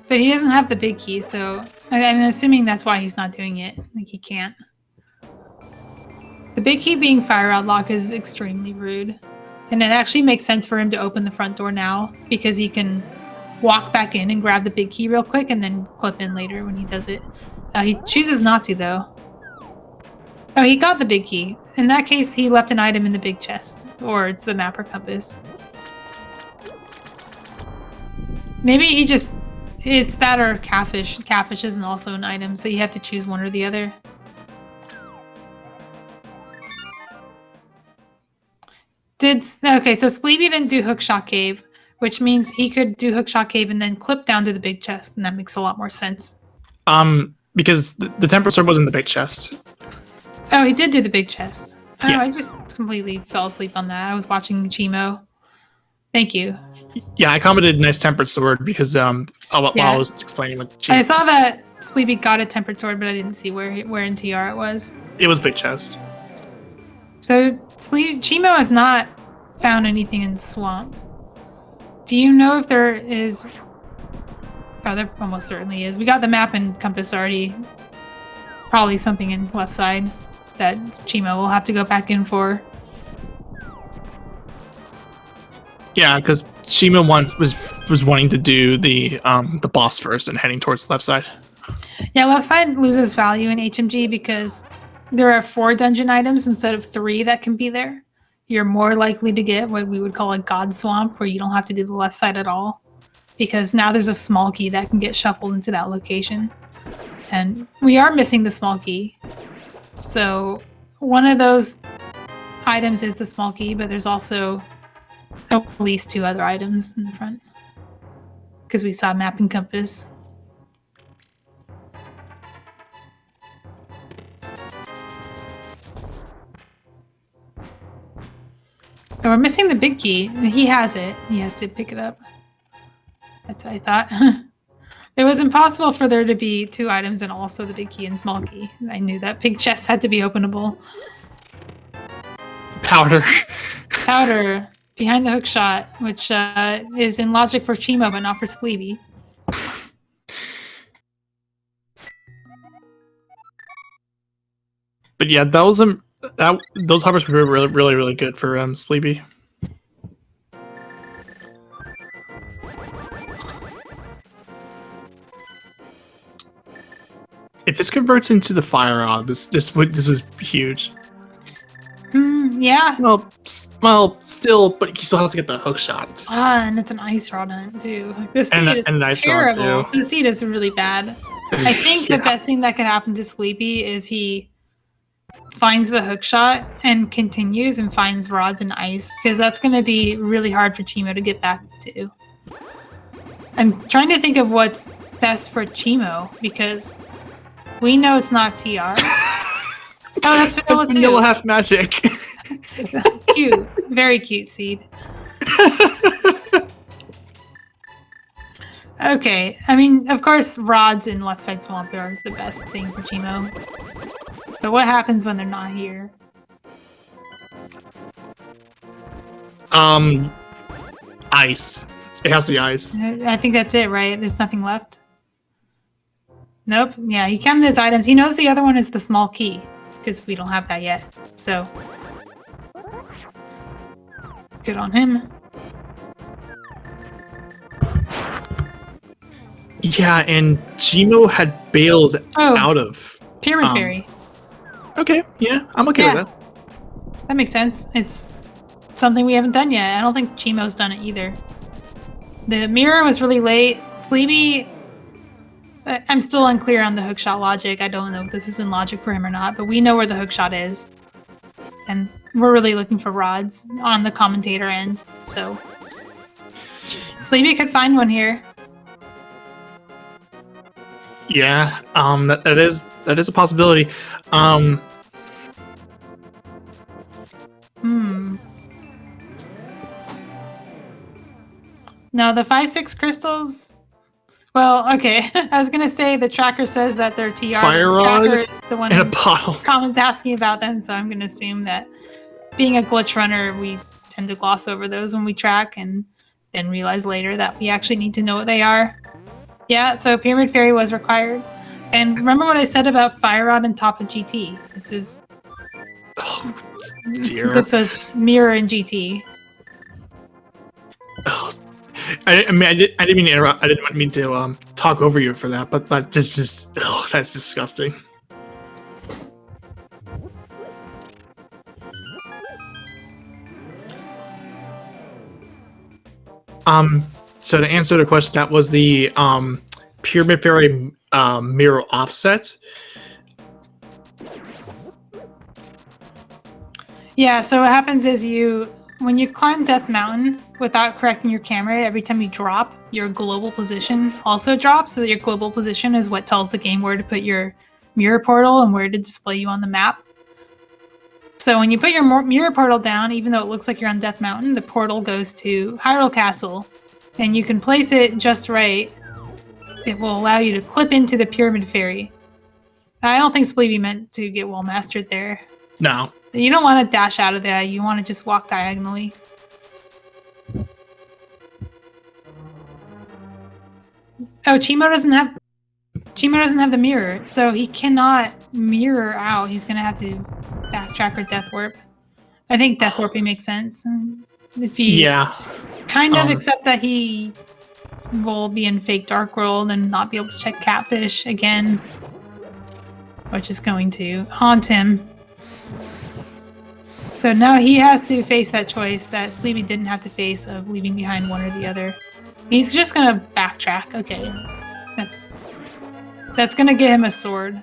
but he doesn't have the big key, so I'm assuming that's why he's not doing it. Like, he can't. The big key being fire rod lock is extremely rude. And it actually makes sense for him to open the front door now because he can walk back in and grab the big key real quick and then clip in later when he does it. He chooses not to, though. Oh, he got the big key. In that case, he left an item in the big chest. Or it's the map or compass. Maybe he just... It's that or catfish. Catfish isn't also an item, so you have to choose one or the other. Okay, so Spleebie didn't do Hookshot Cave, which means he could do Hookshot Cave and then clip down to the big chest, and that makes a lot more sense. Because the temper sword was in the big chest. Oh, he did do the big chest. Oh, Yeah. I just completely fell asleep on that. I was watching Cheamo. Thank you. Yeah, I commented nice tempered sword because while I was explaining what Cheamo. I saw that Spleebie got a tempered sword, but I didn't see where in TR it was. It was big chest. So Cheamo has not found anything in swamp. Do you know if there is... Oh, there almost certainly is. We got the map and compass already. Probably something in left side that Cheamo will have to go back in for. Yeah, because Cheamo was wanting to do the boss first and heading towards the left side. Yeah, left side loses value in HMG because there are 4 dungeon items instead of 3 that can be there, you're more likely to get what we would call a god swamp, where you don't have to do the left side at all, because now there's a small key that can get shuffled into that location. And we are missing the small key. So one of those items is the small key, but there's also at least 2 other items in the front. Because we saw map and compass. Oh, we're missing the big key. He has it. He has to pick it up. That's what I thought. It was impossible for there to be 2 items and also the big key and small key. I knew that big chest had to be openable. Powder. Powder. Behind the hook shot, which is in logic for Cheamo, but not for Spleebie. But yeah, those hovers were really good for Spleebie. If this converts into the fire rod, this is huge. Yeah. Well, still, but he still has to get the hook shot. And it's an ice rod on it too. The seed is and an ice terrible. rod too. The seed is really bad. I think the best thing that could happen to Spleebie is he finds the hook shot and continues and finds rods and ice, because that's going to be really hard for Cheamo to get back to. I'm trying to think of what's best for Cheamo, because we know it's not TR. Oh, that's vanilla too. Vanilla half magic. Cute. Very cute seed. Okay. I mean, of course, rods in left side swamp are the best thing for Cheamo. But what happens when they're not here? Ice. It has to be ice. I think that's it, right? There's nothing left. Nope. Yeah, he counted his items. He knows the other one is the small key, because we don't have that yet. So good on him. Yeah, and Cheamo had bales out of Pyramid Fairy. Okay, yeah, I'm okay with that. That makes sense. It's something we haven't done yet. I don't think Cheamo's done it either. The mirror was really late. Spleebie, I'm still unclear on the hookshot logic. I don't know if this is in logic for him or not, but we know where the hookshot is. And we're really looking for rods on the commentator end, so Spleebie could find one here. Yeah, that is a possibility. No, the 5-6 crystals. Well, okay. I was gonna say the tracker says that they're TR. Fire the rod tracker is the one in a bottle. Comments asking about them, so I'm gonna assume that being a glitch runner, we tend to gloss over those when we track, and then realize later that we actually need to know what they are. Yeah, so Pyramid Fairy was required. And remember what I said about Fire Rod and top of GT? It says... Oh, dear. This was Mirror in GT. Oh, I didn't mean to interrupt. I didn't mean to talk over you for that, but that's just that's disgusting. So to answer the question, that was the Pyramid Fairy mirror offset. Yeah, so what happens is when you climb Death Mountain without correcting your camera, every time you drop, your global position also drops. So that your global position is what tells the game where to put your mirror portal and where to display you on the map. So when you put your mirror portal down, even though it looks like you're on Death Mountain, the portal goes to Hyrule Castle. And you can place it just right. It will allow you to clip into the Pyramid Fairy. I don't think Spleebie meant to get well mastered there. No. You don't want to dash out of there. You want to just walk diagonally. Oh, Cheamo doesn't have the mirror, so he cannot mirror out. He's gonna have to backtrack or death warp. I think death warping makes sense. If he kind of accept that he will be in fake Dark World and not be able to check Catfish again. which is going to haunt him. So now he has to face that choice that Spleebie didn't have to face of leaving behind one or the other. He's just gonna backtrack. Okay, that's gonna get him a sword.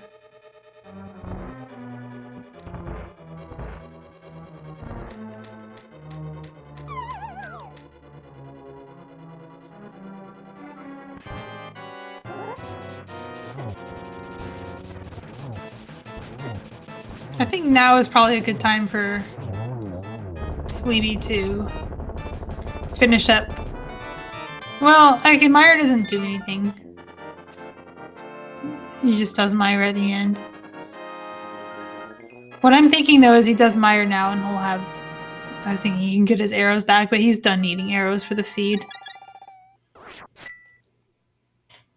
I think now is probably a good time for Spleebie to finish up. Well, okay, Meyer doesn't do anything. He just does Meyer at the end. What I'm thinking though is he does Meyer now and he'll have... I was thinking he can get his arrows back, but he's done needing arrows for the seed.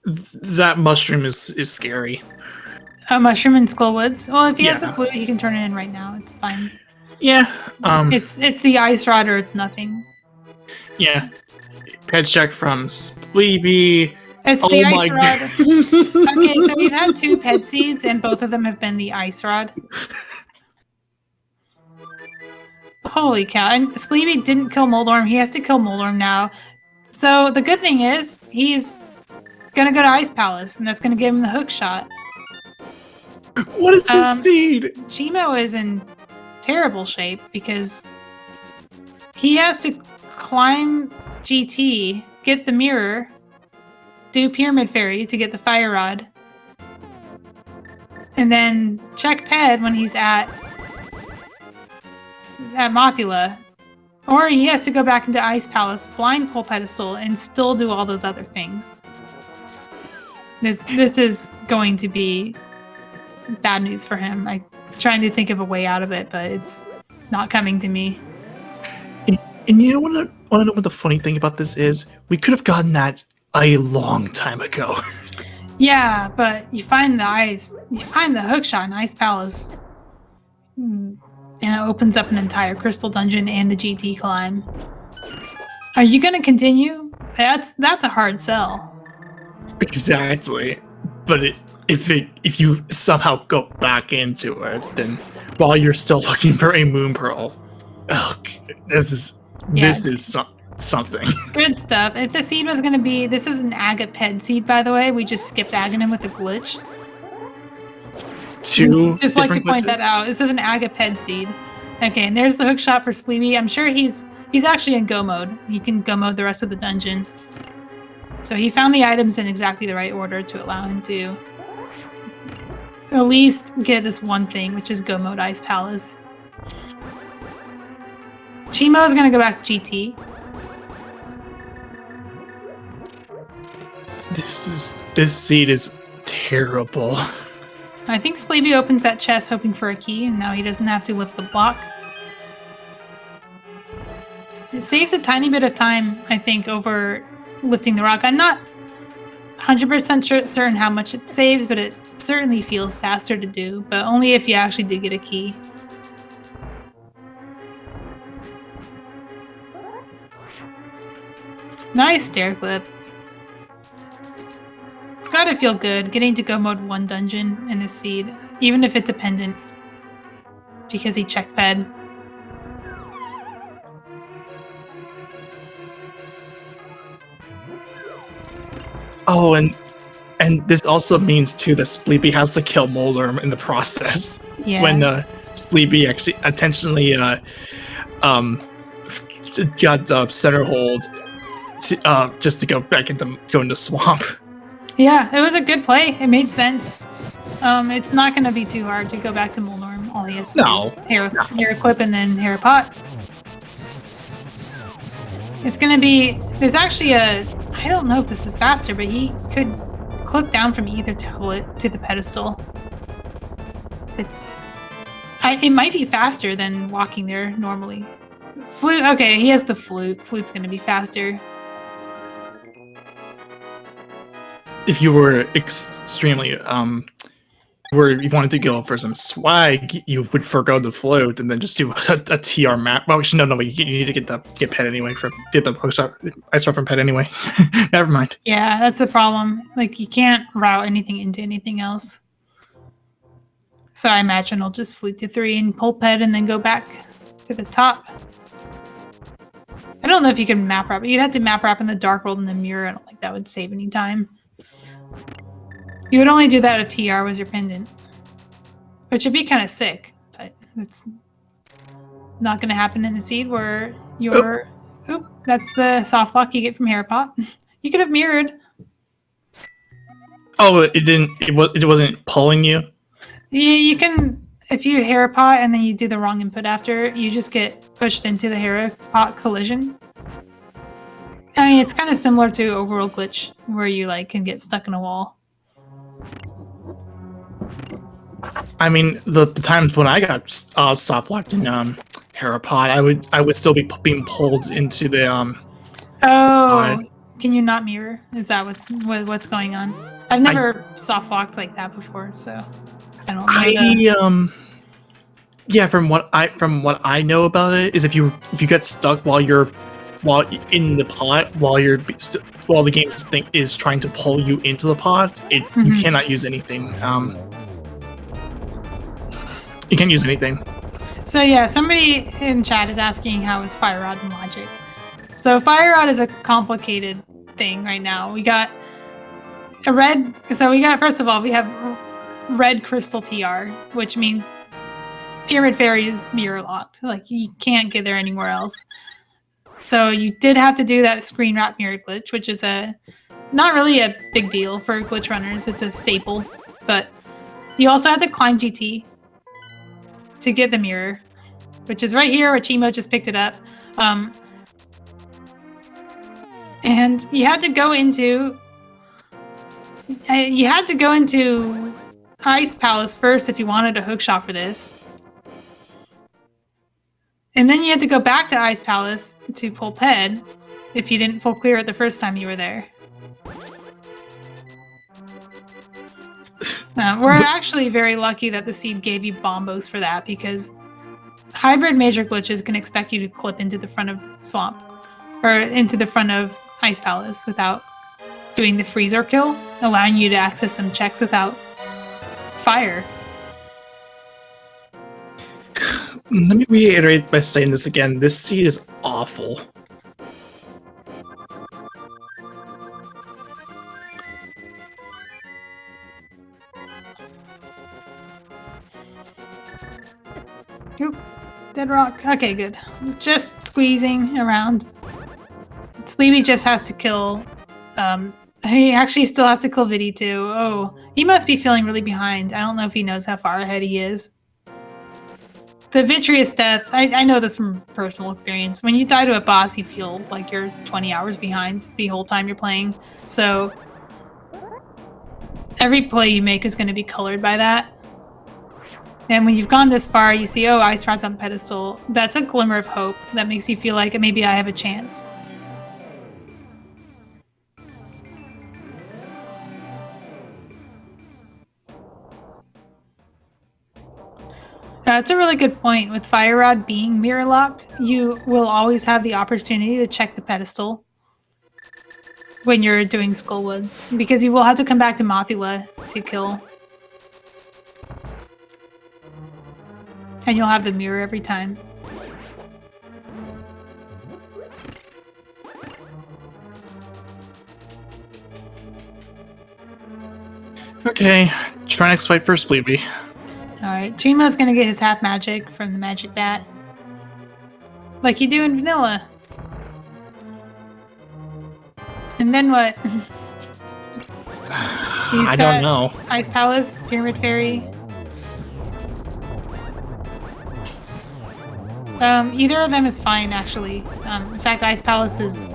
That mushroom is scary. A mushroom in Skullwoods? Well, if he has Yeah. the flute, he can turn it in right now. It's fine. Yeah. It's the ice rod or it's nothing. Yeah. Ped check from Spleebie. It's Oh the my ice rod. Okay, so we've had 2 ped seeds and both of them have been the ice rod. Holy cow. And Spleebie didn't kill Moldorm. He has to kill Moldorm now. So the good thing is he's gonna go to Ice Palace and that's gonna give him the hook shot. What is this seed? Cheamo is in terrible shape because he has to climb GT, get the mirror, do Pyramid Fairy to get the fire rod, and then check Ped when he's at Mothula. Or he has to go back into Ice Palace, blind pull pedestal, and still do all those other things. This is going to be bad news for him. I'm trying to think of a way out of it, but it's not coming to me. And you know what? I want to know what the funny thing about this is? We could have gotten that a long time ago. Yeah, but you find the hook shot in Ice Palace, and it opens up an entire crystal dungeon and the GT climb. Are you going to continue? That's a hard sell. Exactly. But if you somehow go back into it, then while you're still looking for a moon pearl, this is something. Good stuff. If the seed was going to be, this is an Agaped seed, by the way. We just skipped Agahnim with a glitch. Just like to point that out. This is an Agaped seed. Okay, and there's the hook shot for Spleebie. I'm sure he's actually in go mode. He can go mode the rest of the dungeon. So he found the items in exactly the right order to allow him to at least get this one thing, which is go mode Ice Palace. Cheamo is going to go back to GT. This seed is terrible. I think Spleebie opens that chest hoping for a key, and now he doesn't have to lift the block. It saves a tiny bit of time, I think, over lifting the rock. I'm not 100% certain how much it saves, but it certainly feels faster to do, but only if you actually do get a key. Nice stair clip. It's gotta feel good getting to go mode 1 dungeon in this seed, even if it's dependent, because he checked Ped. Oh, and this also means too that Spleebie has to kill Moldorm in the process. Yeah. When Spleebie actually intentionally got center hold just to go into swamp. Yeah, it was a good play. It made sense. It's not going to be too hard to go back to Moldorm. All he has to do is Hera Clip and then Hera Pot. It's going to be... There's actually a... I don't know if this is faster, but he could click down from either tablet to the pedestal. It might be faster than walking there normally. Flute... Okay, he has the flute. Flute's going to be faster. If you were extremely if you wanted to go for some swag, you would forgo the float and then just do a TR map. Well, actually, no, you need to get Ped anyway get the post up ice from Ped anyway. Never mind. Yeah, that's the problem. Like you can't route anything into anything else. So I imagine he'll just fleet to 3 and pulp head and then go back to the top. I don't know if you can map wrap. You'd have to map wrap in the dark world in the mirror. I don't think that would save any time. You would only do that if TR was your pendant. Which would be kind of sick, but it's not going to happen in a seed where you're... Oop, that's the soft lock you get from Herapot. You could have mirrored. Oh, it didn't. It wasn't pulling you. You can, if you Herapot and then you do the wrong input after, you just get pushed into the Herapot collision. I mean, it's kind of similar to Overworld glitch, where you like can get stuck in a wall. I mean, the times when I got soft locked in Herapot, I would still be being pulled into the Oh, can you not mirror? Is that what's going on? I've never soft locked like that before, so I don't know. Yeah, from what I know about it is if you get stuck while in the pot while the game is trying to pull you into the pot, you cannot use anything. You can't use anything. So yeah, somebody in chat is asking how is Fire Rod logic. So Fire Rod is a complicated thing right now. We got a red. So first of all, we have red crystal TR, which means Pyramid Fairy is mirror locked. Like you can't get there anywhere else. So you did have to do that screen wrap mirror glitch, which is not really a big deal for glitch runners. It's a staple, but you also have to climb GT to get the mirror, which is right here where cheamo just picked it up. And you had to go into Ice Palace first if you wanted a hookshot for this. And then you had to go back to Ice Palace to pull head if you didn't full clear it the first time you were there. We're actually very lucky that the seed gave you bombos for that, because hybrid major glitches can expect you to clip into the front of Swamp or into the front of Ice Palace without doing the freezer kill, allowing you to access some checks without fire. Let me reiterate by saying this again. This seed is awful. Oop, dead rock. Okay, good. Just squeezing around. Spleebie just has to kill. He actually still has to kill Viddy too. Oh, he must be feeling really behind. I don't know if he knows how far ahead he is. The Vitreous death, I know this from personal experience. When you die to a boss, you feel like you're 20 hours behind the whole time you're playing. So every play you make is going to be colored by that. And when you've gone this far, you see, oh, Ice Rod's on pedestal. That's a glimmer of hope that makes you feel like maybe I have a chance. That's a really good point. With Fire Rod being mirror locked, you will always have the opportunity to check the pedestal when you're doing Skullwoods, because you will have to come back to Mothula to kill. And you'll have the mirror every time. Okay, try next fight for Spleebie. Alright, cheamo's gonna get his half magic from the magic bat. Like you do in vanilla. And then what? I don't know. Ice Palace, Pyramid Fairy. Either of them is fine, actually. In fact, Ice Palace is...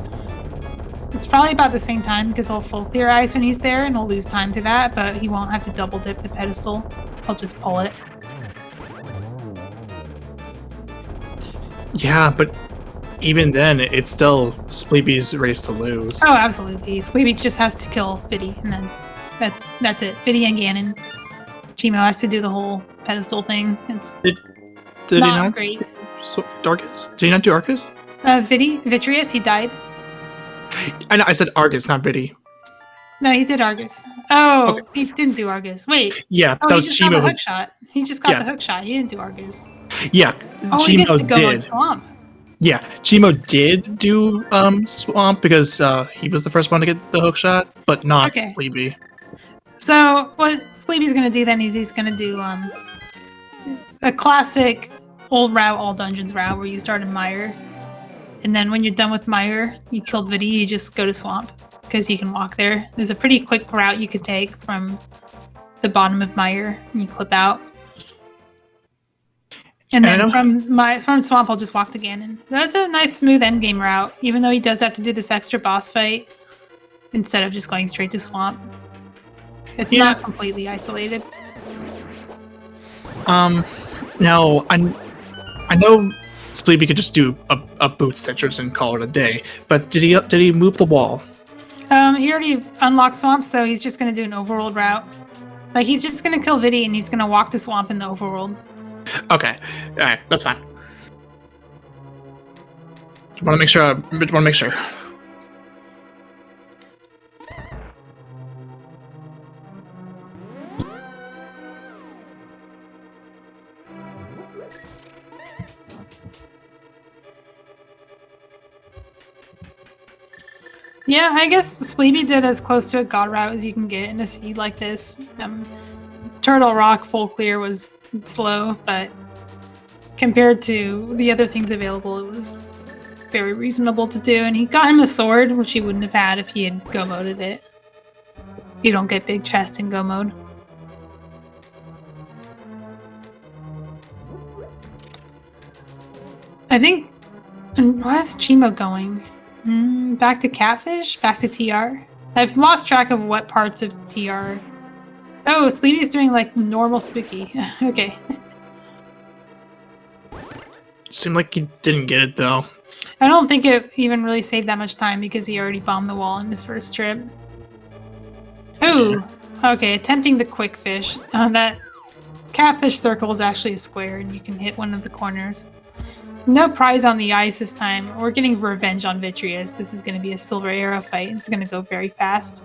It's probably about the same time, because he'll full clear ice when he's there, and he'll lose time to that, but he won't have to double dip the pedestal. He'll just pull it. Yeah, but even then, it's still Spleebie's race to lose. Oh, absolutely. Spleebie just has to kill Viddy, and then that's it. Viddy and Ganon. Cheamo has to do the whole pedestal thing. It's Did not he not great. So Arcus? Did he not do Arcus? Vitreous, he died. I know. I said Arcus, not Viddy. No, he did Argus. Oh, Okay. he didn't do Argus. Wait. Yeah, Oh, that he was just got the Cheamo. hook shot. He just got Yeah. the hook shot. He didn't do Argus. Yeah, Oh, he gets to Cheamo go on did. Swamp. Yeah, Cheamo did do Swamp because he was the first one to get the hook shot, but not Okay. Spleebie. So what Spleebie's gonna do then is he's gonna do a classic old route, all dungeons route, where you start in Mire, and then when you're done with Mire, you killed Viddy, you just go to Swamp because you can walk there. There's a pretty quick route you could take from the bottom of Mire, and you clip out. And then from Swamp, I'll just walk to Ganon. That's a nice, smooth endgame route, even though he does have to do this extra boss fight instead of just going straight to Swamp. It's not completely isolated. Now I know Spleebie could just do a boot citrus and call it a day, but did he move the wall? He already unlocked Swamp, so he's just gonna do an overworld route. Like he's just gonna kill Viddy and he's gonna walk to Swamp in the overworld. Okay, all right, that's fine. Just want to make sure. Yeah, I guess Spleebie did as close to a god route as you can get in a seed like this. Turtle Rock full clear was slow, but compared to the other things available, it was very reasonable to do. And he got him a sword, which he wouldn't have had if he had go moded it. You don't get big chest in go mode. I think. And where's Cheamo going? Back to Catfish? Back to TR? I've lost track of what parts of TR. Oh, Spleebie's doing like normal spooky. Okay. Seemed like he didn't get it though. I don't think it even really saved that much time because he already bombed the wall in his first trip. Ooh. Okay, attempting the quick fish. That Catfish circle is actually a square and you can hit one of the corners. No prize on the ice this time. We're getting revenge on Vitreous. This is going to be a silver arrow fight. It's going to go very fast.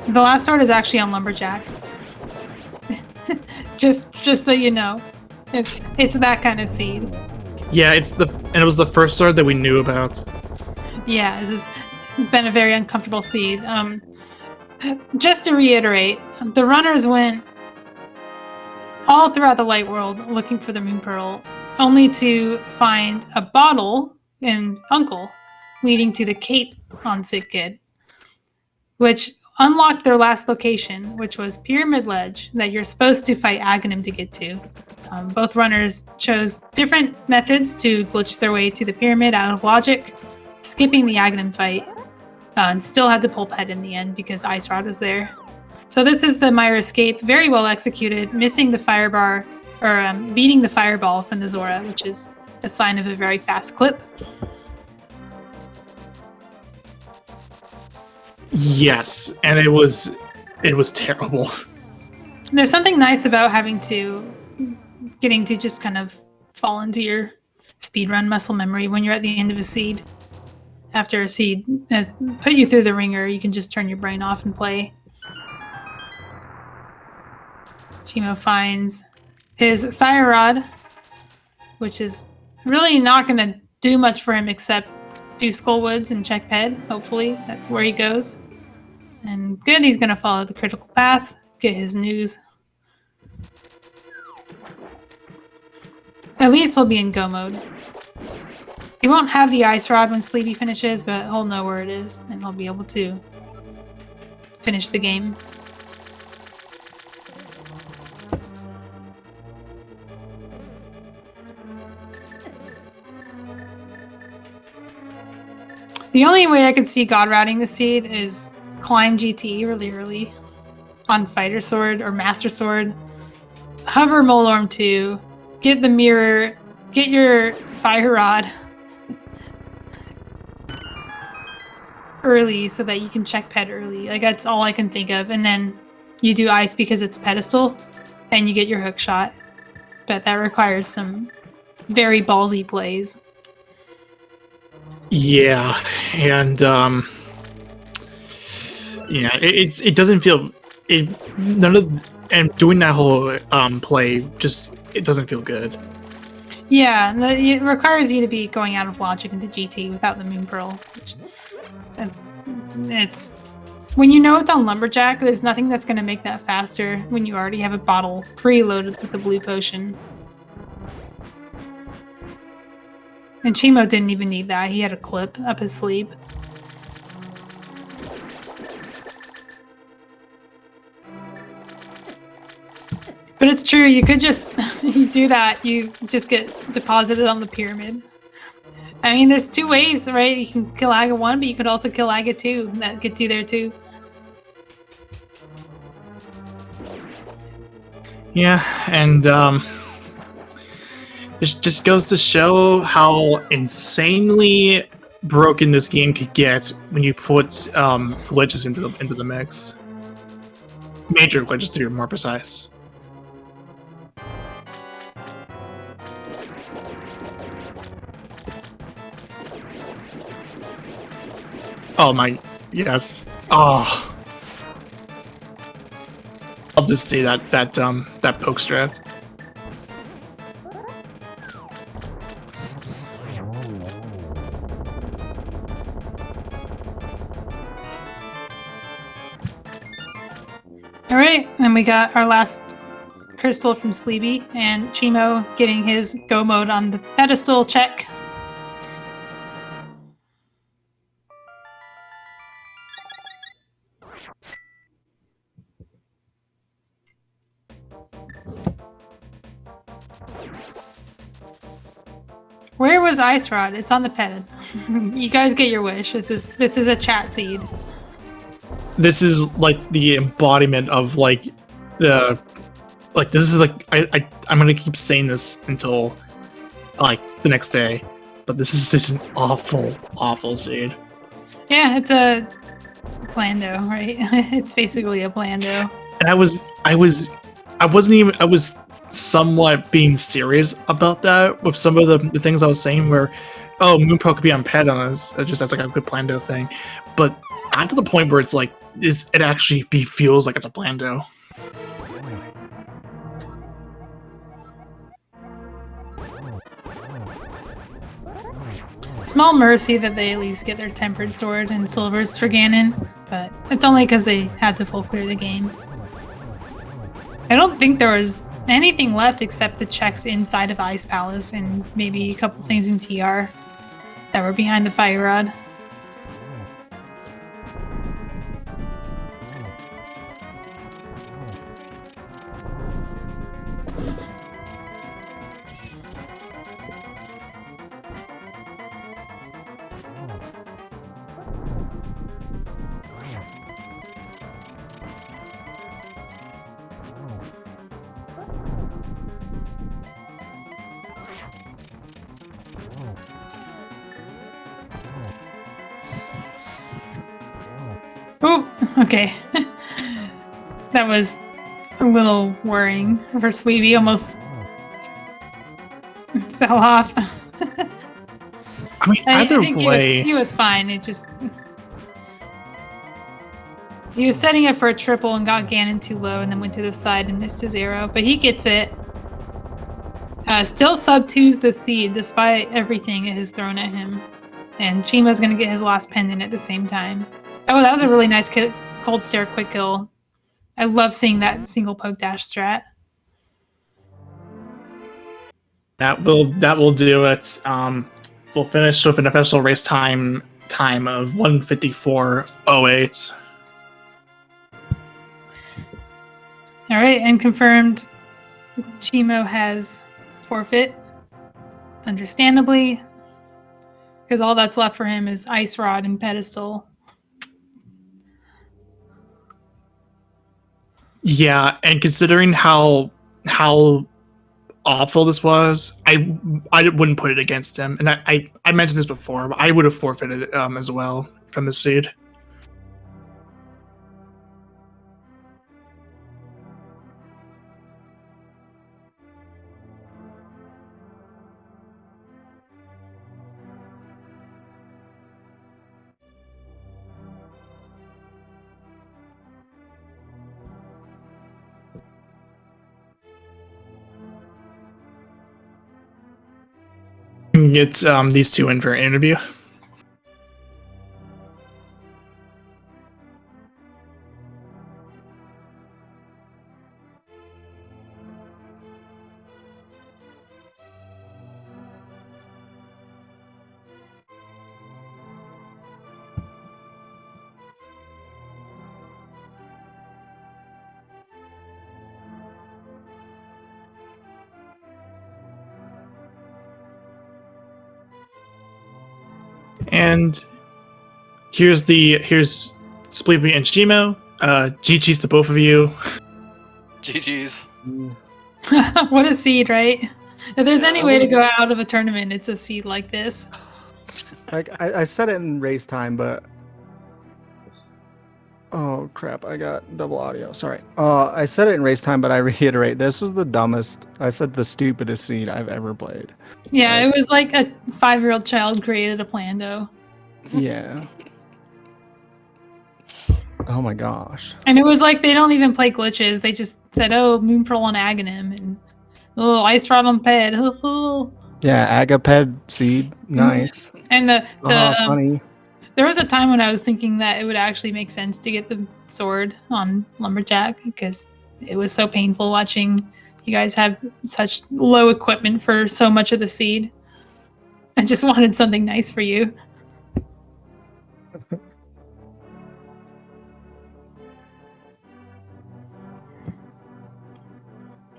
The last sword is actually on Lumberjack. just so you know. It's that kind of seed. Yeah, it was the first sword that we knew about. Yeah, this has been a very uncomfortable seed. Just to reiterate, the runners went all throughout the light world looking for the moon pearl, only to find a bottle in Uncle leading to the cape on Sick Kid, which unlocked their last location, which was Pyramid Ledge, that you're supposed to fight Agahnim to get to. Both runners chose different methods to glitch their way to the pyramid out of logic, skipping the Agahnim fight, and still had to pull Pet in the end because Ice Rod was there. So this is the Mire escape, very well executed, missing the firebar, or beating the fireball from the Zora, which is a sign of a very fast clip. Yes, and it was terrible. There's something nice about getting to just kind of fall into your speedrun muscle memory when you're at the end of a seed. After a seed has put you through the ringer, you can just turn your brain off and play. Cheamo finds his fire rod, which is really not going to do much for him except do Skullwoods and check Ped. Hopefully, that's where he goes. And good, he's going to follow the critical path, get his news. At least he'll be in go mode. He won't have the ice rod when Spleebie finishes, but he'll know where it is, and he'll be able to finish the game. The only way I could see God routing the seed is climb GT really early on Fighter Sword or Master Sword, hover Molorm 2, get the mirror, get your fire rod early so that you can check Pet early. Like that's all I can think of. And then you do ice because it's pedestal and you get your hook shot. But that requires some very ballsy plays. Yeah, and yeah, it doesn't feel it none of and doing that whole play just it doesn't feel good. Yeah, it requires you to be going out of logic into GT without the Moon Pearl. Which, it's when you know it's on Lumberjack, there's nothing that's going to make that faster when you already have a bottle preloaded with the blue potion. And Cheamo didn't even need that. He had a clip up his sleeve. But it's true, you could just, you do that, you just get deposited on the pyramid. I mean, there's two ways, right? You can kill Aga 1, but you could also kill Aga 2. That gets you there too. Yeah, and it just goes to show how insanely broken this game could get when you put glitches into the mix. Major glitches, to be more precise. Oh my, yes. Oh, I'll just see that poke strap. All right, and we got our last crystal from Spleebie, and Cheamo getting his go mode on the pedestal check. Where was Ice Rod? It's on the ped. You guys get your wish. This is a chat seed. This is like the embodiment of like the this is like I'm gonna keep saying this until like the next day, but this is such an awful seed. Yeah, it's a Plando, right? It's basically a Plando. And I was somewhat being serious about that with some of the things I was saying where, oh, Moonpro could be on ped on this just as like a good Plando thing, but not to the point where it's like it actually feels like it's a Plando. Small mercy that they at least get their tempered sword and silvers for Ganon, but it's only because they had to full clear the game. I don't think there was anything left except the checks inside of Ice Palace and maybe a couple things in TR that were behind the fire rod. Oh, okay. That was a little worrying for Spleebie. Almost fell off. I mean, either way, he was fine. It just he was setting it for a triple and got Ganon too low, and then went to the side and missed his arrow. But he gets it. Still sub 2's the seed despite everything it has thrown at him. And Cheamo's gonna get his last pendant at the same time. Oh, that was a really nice cold stare quick kill. I love seeing that single poke dash strat. that will do it. We'll finish with an official race time of 1:54:08. All right, and confirmed Cheamo has forfeit, understandably, because all that's left for him is Ice Rod and Pedestal. Yeah, and considering how awful this was, I wouldn't put it against him. And I mentioned this before, but I would have forfeited as well from the seed. Get these two in for an interview. And here's Spleebie and cheamo. GG's to both of you. GG's. What a seed, right? If there's Yeah, any way to go out of a tournament, it's a seed like this. Like I said it in race time, but oh crap, I got double audio. Sorry. I said it in race time, but I reiterate, this was the dumbest. I said the stupidest seed I've ever played. Yeah, Like- it was like a 5-year-old child created a plan, though. Yeah. Oh my gosh. And it was like they don't even play glitches. They just said, "Oh, Moon Pearl on Agahnim and oh, Ice Rod on Ped." Yeah, Agaped seed, nice. And the Funny. there was a time when I was thinking that it would actually make sense to get the sword on Lumberjack because it was so painful watching you guys have such low equipment for so much of the seed. I just wanted something nice for you.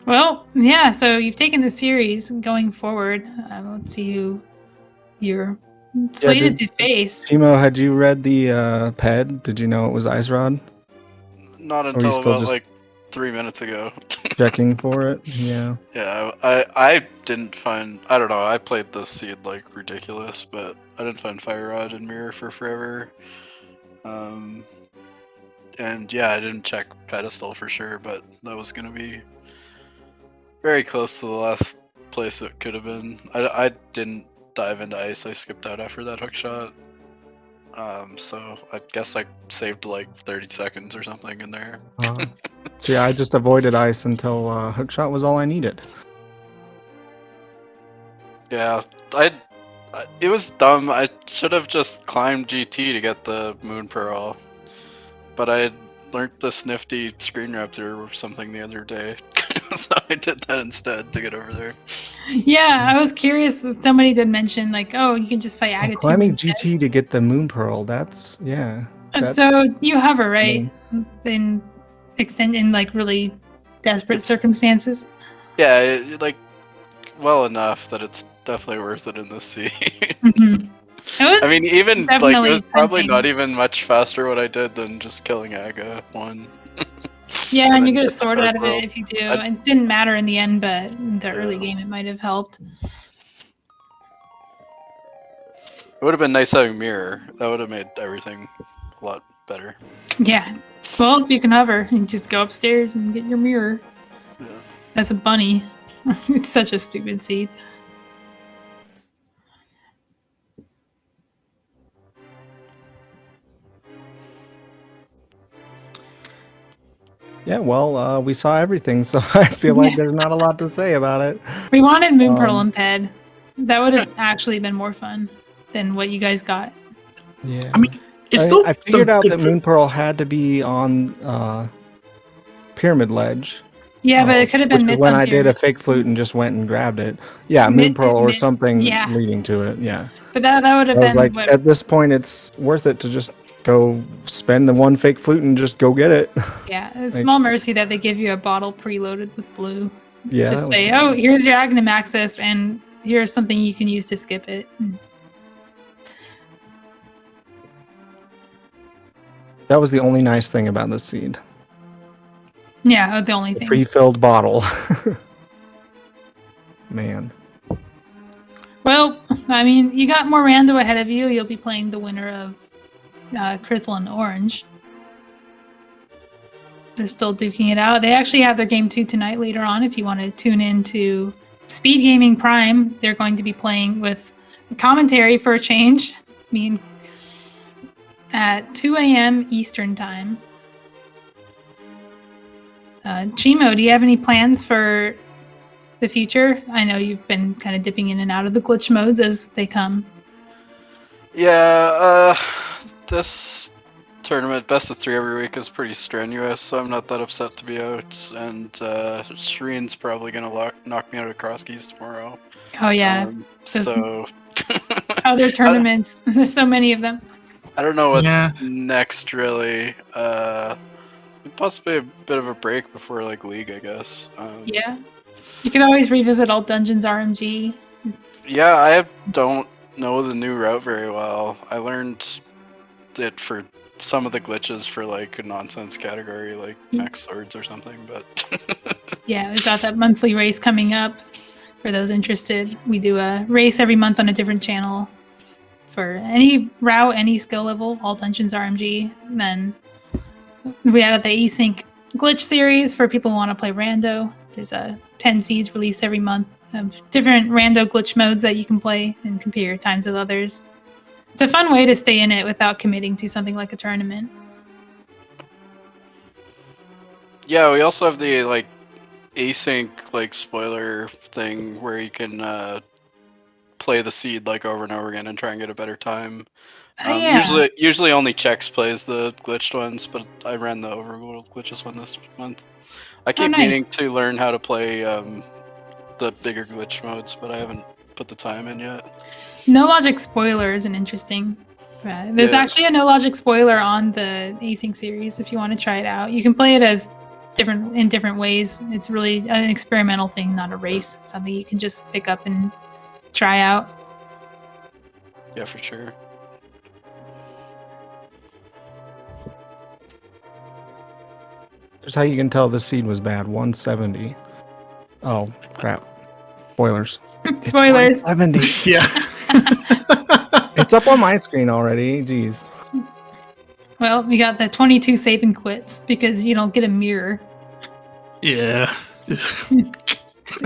Well, yeah, so you've taken the series going forward. Let's see who you're slated to face. Timo, had you read the PED? Did you know it was Ice Rod? Not you until still about just- like 3 minutes ago. Checking for it? Yeah. Yeah, I didn't find, I don't know, I played this seed like ridiculous, but I didn't find Fire Rod and Mirror for forever. And yeah, I didn't check Pedestal for sure, but that was gonna be very close to the last place it could have been. I didn't dive into ice, I skipped out after that hook shot. So I guess I saved like 30 seconds or something in there. See, I just avoided ice until hookshot was all I needed. Yeah, it was dumb. I should have just climbed GT to get the Moon Pearl, but I had learned this nifty screen raptor or something the other day, so I did that instead to get over there. Yeah, I was curious. Somebody did mention like, oh, you can just fight Agahnim Climbing instead. GT to get the Moon Pearl, that's, yeah. And That's, so you hover, right? In like really desperate circumstances. Yeah, like well enough that it's definitely worth it in this scene. Mhm. It was. I mean, even like it definitely was probably tempting. not even much faster what I did than just killing Aga one. yeah, and you then get a get the sword out of Overworld. it if you do. I- It didn't matter in the end, but in the early Yeah. game, it might have helped. It would have been nice having Mirror. That would have made everything a lot better. Yeah. Well, if you can hover, you just go upstairs and get your mirror. Yeah. That's a bunny. It's such a stupid seed. Yeah, well, we saw everything, so I feel like there's not a lot to say about it. We wanted Moon Pearl Um, and Ped. That would have actually been more fun than what you guys got. Yeah. I mean, it's still. I figured out that Moon Pearl had to be on Pyramid Ledge. Yeah, but it could have been Which is Mitts when on I did a Pyramid. fake flute and just went and grabbed it. Yeah, Moon Mid- Pearl or Mitts, something yeah. leading to it. Yeah. But that would have I was been like, what, at this point, it's worth it to just go spend the one fake flute and just go get it. yeah, a like- small mercy that they give you a bottle preloaded with blue. Yeah. Just that was say, good. oh, here's your Agahnim access, and here's something you can use to skip it. That was the only nice thing about this seed. Yeah, the only The thing. pre-filled bottle. Man. Well, I mean, you got more rando ahead of you. You'll be playing the winner of Crystal and Orange. They're still duking it out. They actually have their game 2 tonight later on. If you want to tune in to SpeedGaming Prime, they're going to be playing with commentary for a change. I mean, at 2 a.m. Eastern Time. Cheamo, do you have any plans for the future? I know you've been kind of dipping in and out of the glitch modes as they come. Yeah, this tournament, best of 3 every week, is pretty strenuous, so I'm not that upset to be out. And Shireen's probably gonna knock me out of cross keys tomorrow. Oh yeah, So other tournaments. There's so many of them. I don't know what's Yeah. next really. Possibly a bit of a break before like League, I guess. Yeah, you can always revisit Alt Dungeons RMG. Yeah, I don't know the new route very well. I learned it for some of the glitches for like a nonsense category, like max swords or something, but Yeah, we've got that monthly race coming up. For those interested, we do a race every month on a different channel for any route, any skill level, all Dungeons RMG. And then we have the async glitch series for people who want to play rando. There's a 10 seeds released every month of different rando glitch modes that you can play and compare your times with others. It's a fun way to stay in it without committing to something like a tournament. yeah, we also have the like async like spoiler thing where you can play the seed like over and over again and try and get a better time. Yeah. Usually only Chex plays the glitched ones, but I ran the Overworld glitches one this month. I keep nice. meaning to learn how to play the bigger glitch modes, but I haven't put the time in yet. No logic spoiler is an interesting. There's actually a no logic spoiler on the async series if you want to try it out. You can play it as different ways. It's really an experimental thing, not a race. It's something you can just pick up and try out. Yeah, for sure. Here's how you can tell the seed was bad. 170. Oh, crap. Spoilers. Spoilers. 170. Yeah. It's up on my screen already. Jeez. Well, we got the 22 save and quits because you don't get a mirror. Yeah.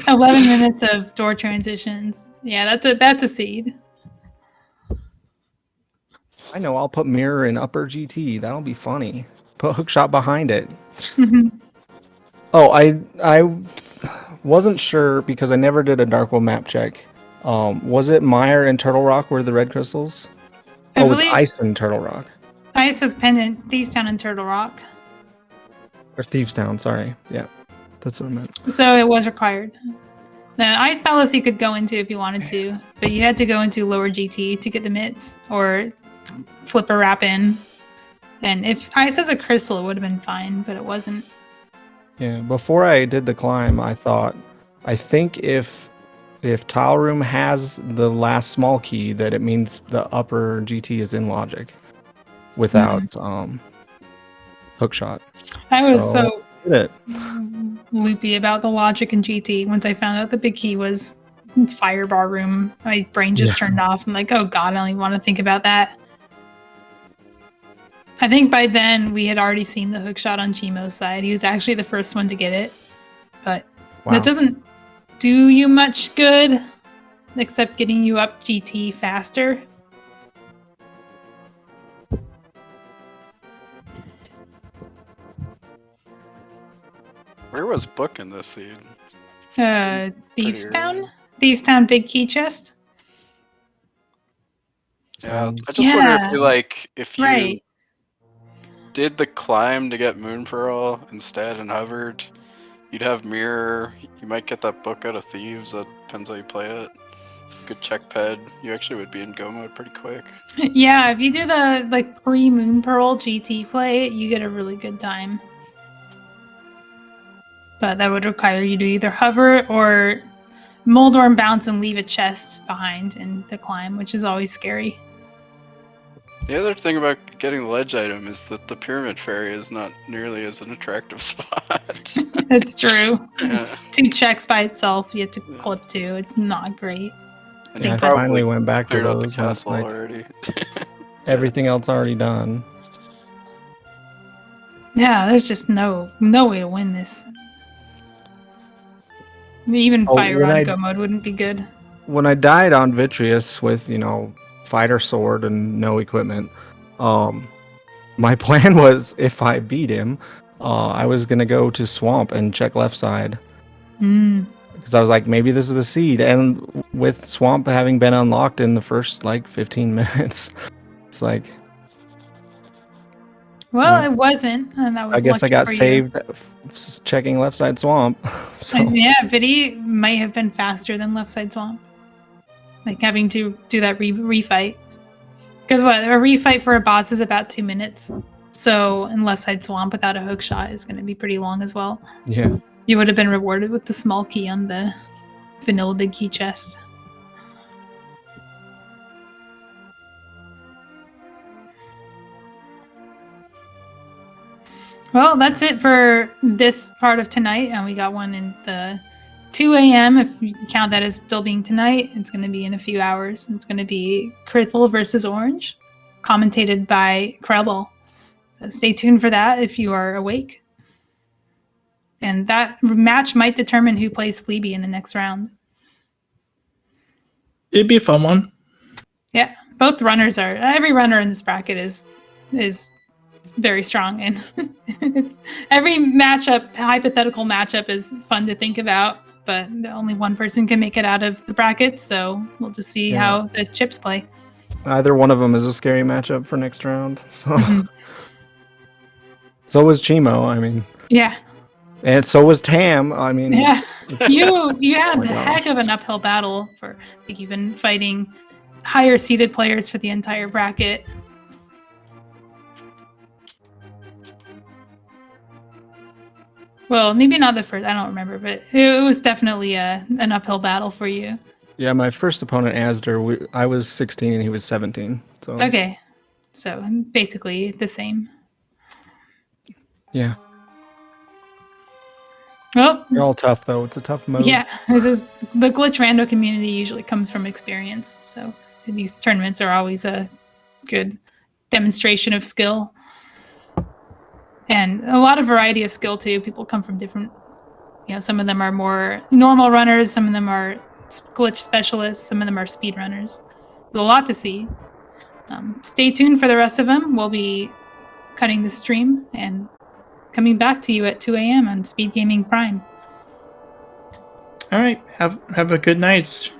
11 minutes of door transitions. Yeah, that's a seed. I know. I'll put mirror in upper GT. That'll be funny. Put hookshot behind it. Oh, I wasn't sure because I never did a Darkwood map check. Was it Mire and Turtle Rock were the red crystals? Oh, it was Ice and Turtle Rock. Ice was Pendant, Thievestown, and Turtle Rock. Or Thievestown, sorry. Yeah, that's what I meant. So it was required. The Ice Palace you could go into if you wanted to, but you had to go into lower GT to get the mitts or flip a wrap in. And if Ice was a crystal, it would have been fine, but it wasn't. Yeah, before I did the climb, I think if Tile Room has the last small key, that it means the upper GT is in logic without hookshot. I was so did it. loopy about the logic in GT. Once I found out the big key was Firebar Room, my brain just turned off. I'm like, oh god, I don't even want to think about that. I think by then we had already seen the hookshot on Cheamo's side. He was actually the first one to get it. But that doesn't do you much good, except getting you up GT faster. Where was Book in this seed? Thievestown? Thievestown big key chest? Yeah, I just wonder if you did the climb to get Moon Pearl instead and hovered, you'd have Mirror. You might get that Book out of Thieves. That depends how you play it. Good check ped. You actually would be in go mode pretty quick. Yeah, if you do the pre Moon Pearl GT play, you get a really good time. But that would require you to either hover or Moldorm bounce and leave a chest behind in the climb, which is always scary. The other thing about getting the ledge item is that the Pyramid Fairy is not nearly as an attractive spot. It's true. Yeah. It's 2 checks by itself. You have to clip 2. It's not great. And I finally went back to those the castle already. Everything else already done. Yeah, there's just no way to win this. Even Fire Rod Go mode wouldn't be good. When I died on Vitreous with, fighter sword and no equipment, my plan was if I beat him, I was gonna go to Swamp and check left side because I was like, maybe this is the seed. And with Swamp having been unlocked in the first like 15 minutes, it's like, Well, it wasn't, and that was I guess I lucky got for you. saved checking left side Swamp. So And yeah, Vidi might have been faster than left side Swamp. Like having to do that refight. Because a refight for a boss is about 2 minutes. So in left side Swamp without a hook shot is going to be pretty long as well. yeah. You would have been rewarded with the small key on the vanilla big key chest. Well, that's it for this part of tonight. And we got one in the 2 a.m. If you count that as still being tonight, it's going to be in a few hours. It's going to be Krithel versus Orange, commentated by Krelball. So stay tuned for that if you are awake. And that match might determine who plays Spleebie in the next round. It'd be a fun one. Yeah, both runners are. Every runner in this bracket is very strong, and it's every matchup, hypothetical matchup, is fun to think about. But only one person can make it out of the bracket, so we'll just see how the chips play. Either one of them is a scary matchup for next round. So, Mhm. so was Cheamo. I mean, Yeah, and so was Tam. I mean, yeah. You had my a heck gosh. of an uphill battle for. I think you've been fighting higher seeded players for the entire bracket. Well, maybe not the first. I don't remember, but it was definitely an uphill battle for you. Yeah, my first opponent, Asder, I was 16 and he was 17. So Okay, so basically the same. yeah, Well, they're all tough though. It's a tough mode. yeah, this is the glitch rando community usually comes from experience. So these tournaments are always a good demonstration of skill. And a lot of variety of skill too. People come from different, some of them are more normal runners, some of them are glitch specialists, some of them are speed runners. There's a lot to see. Stay tuned for the rest of them. We'll be cutting the stream and coming back to you at 2 a.m. on SpeedGaming Prime. All right. Have a good night.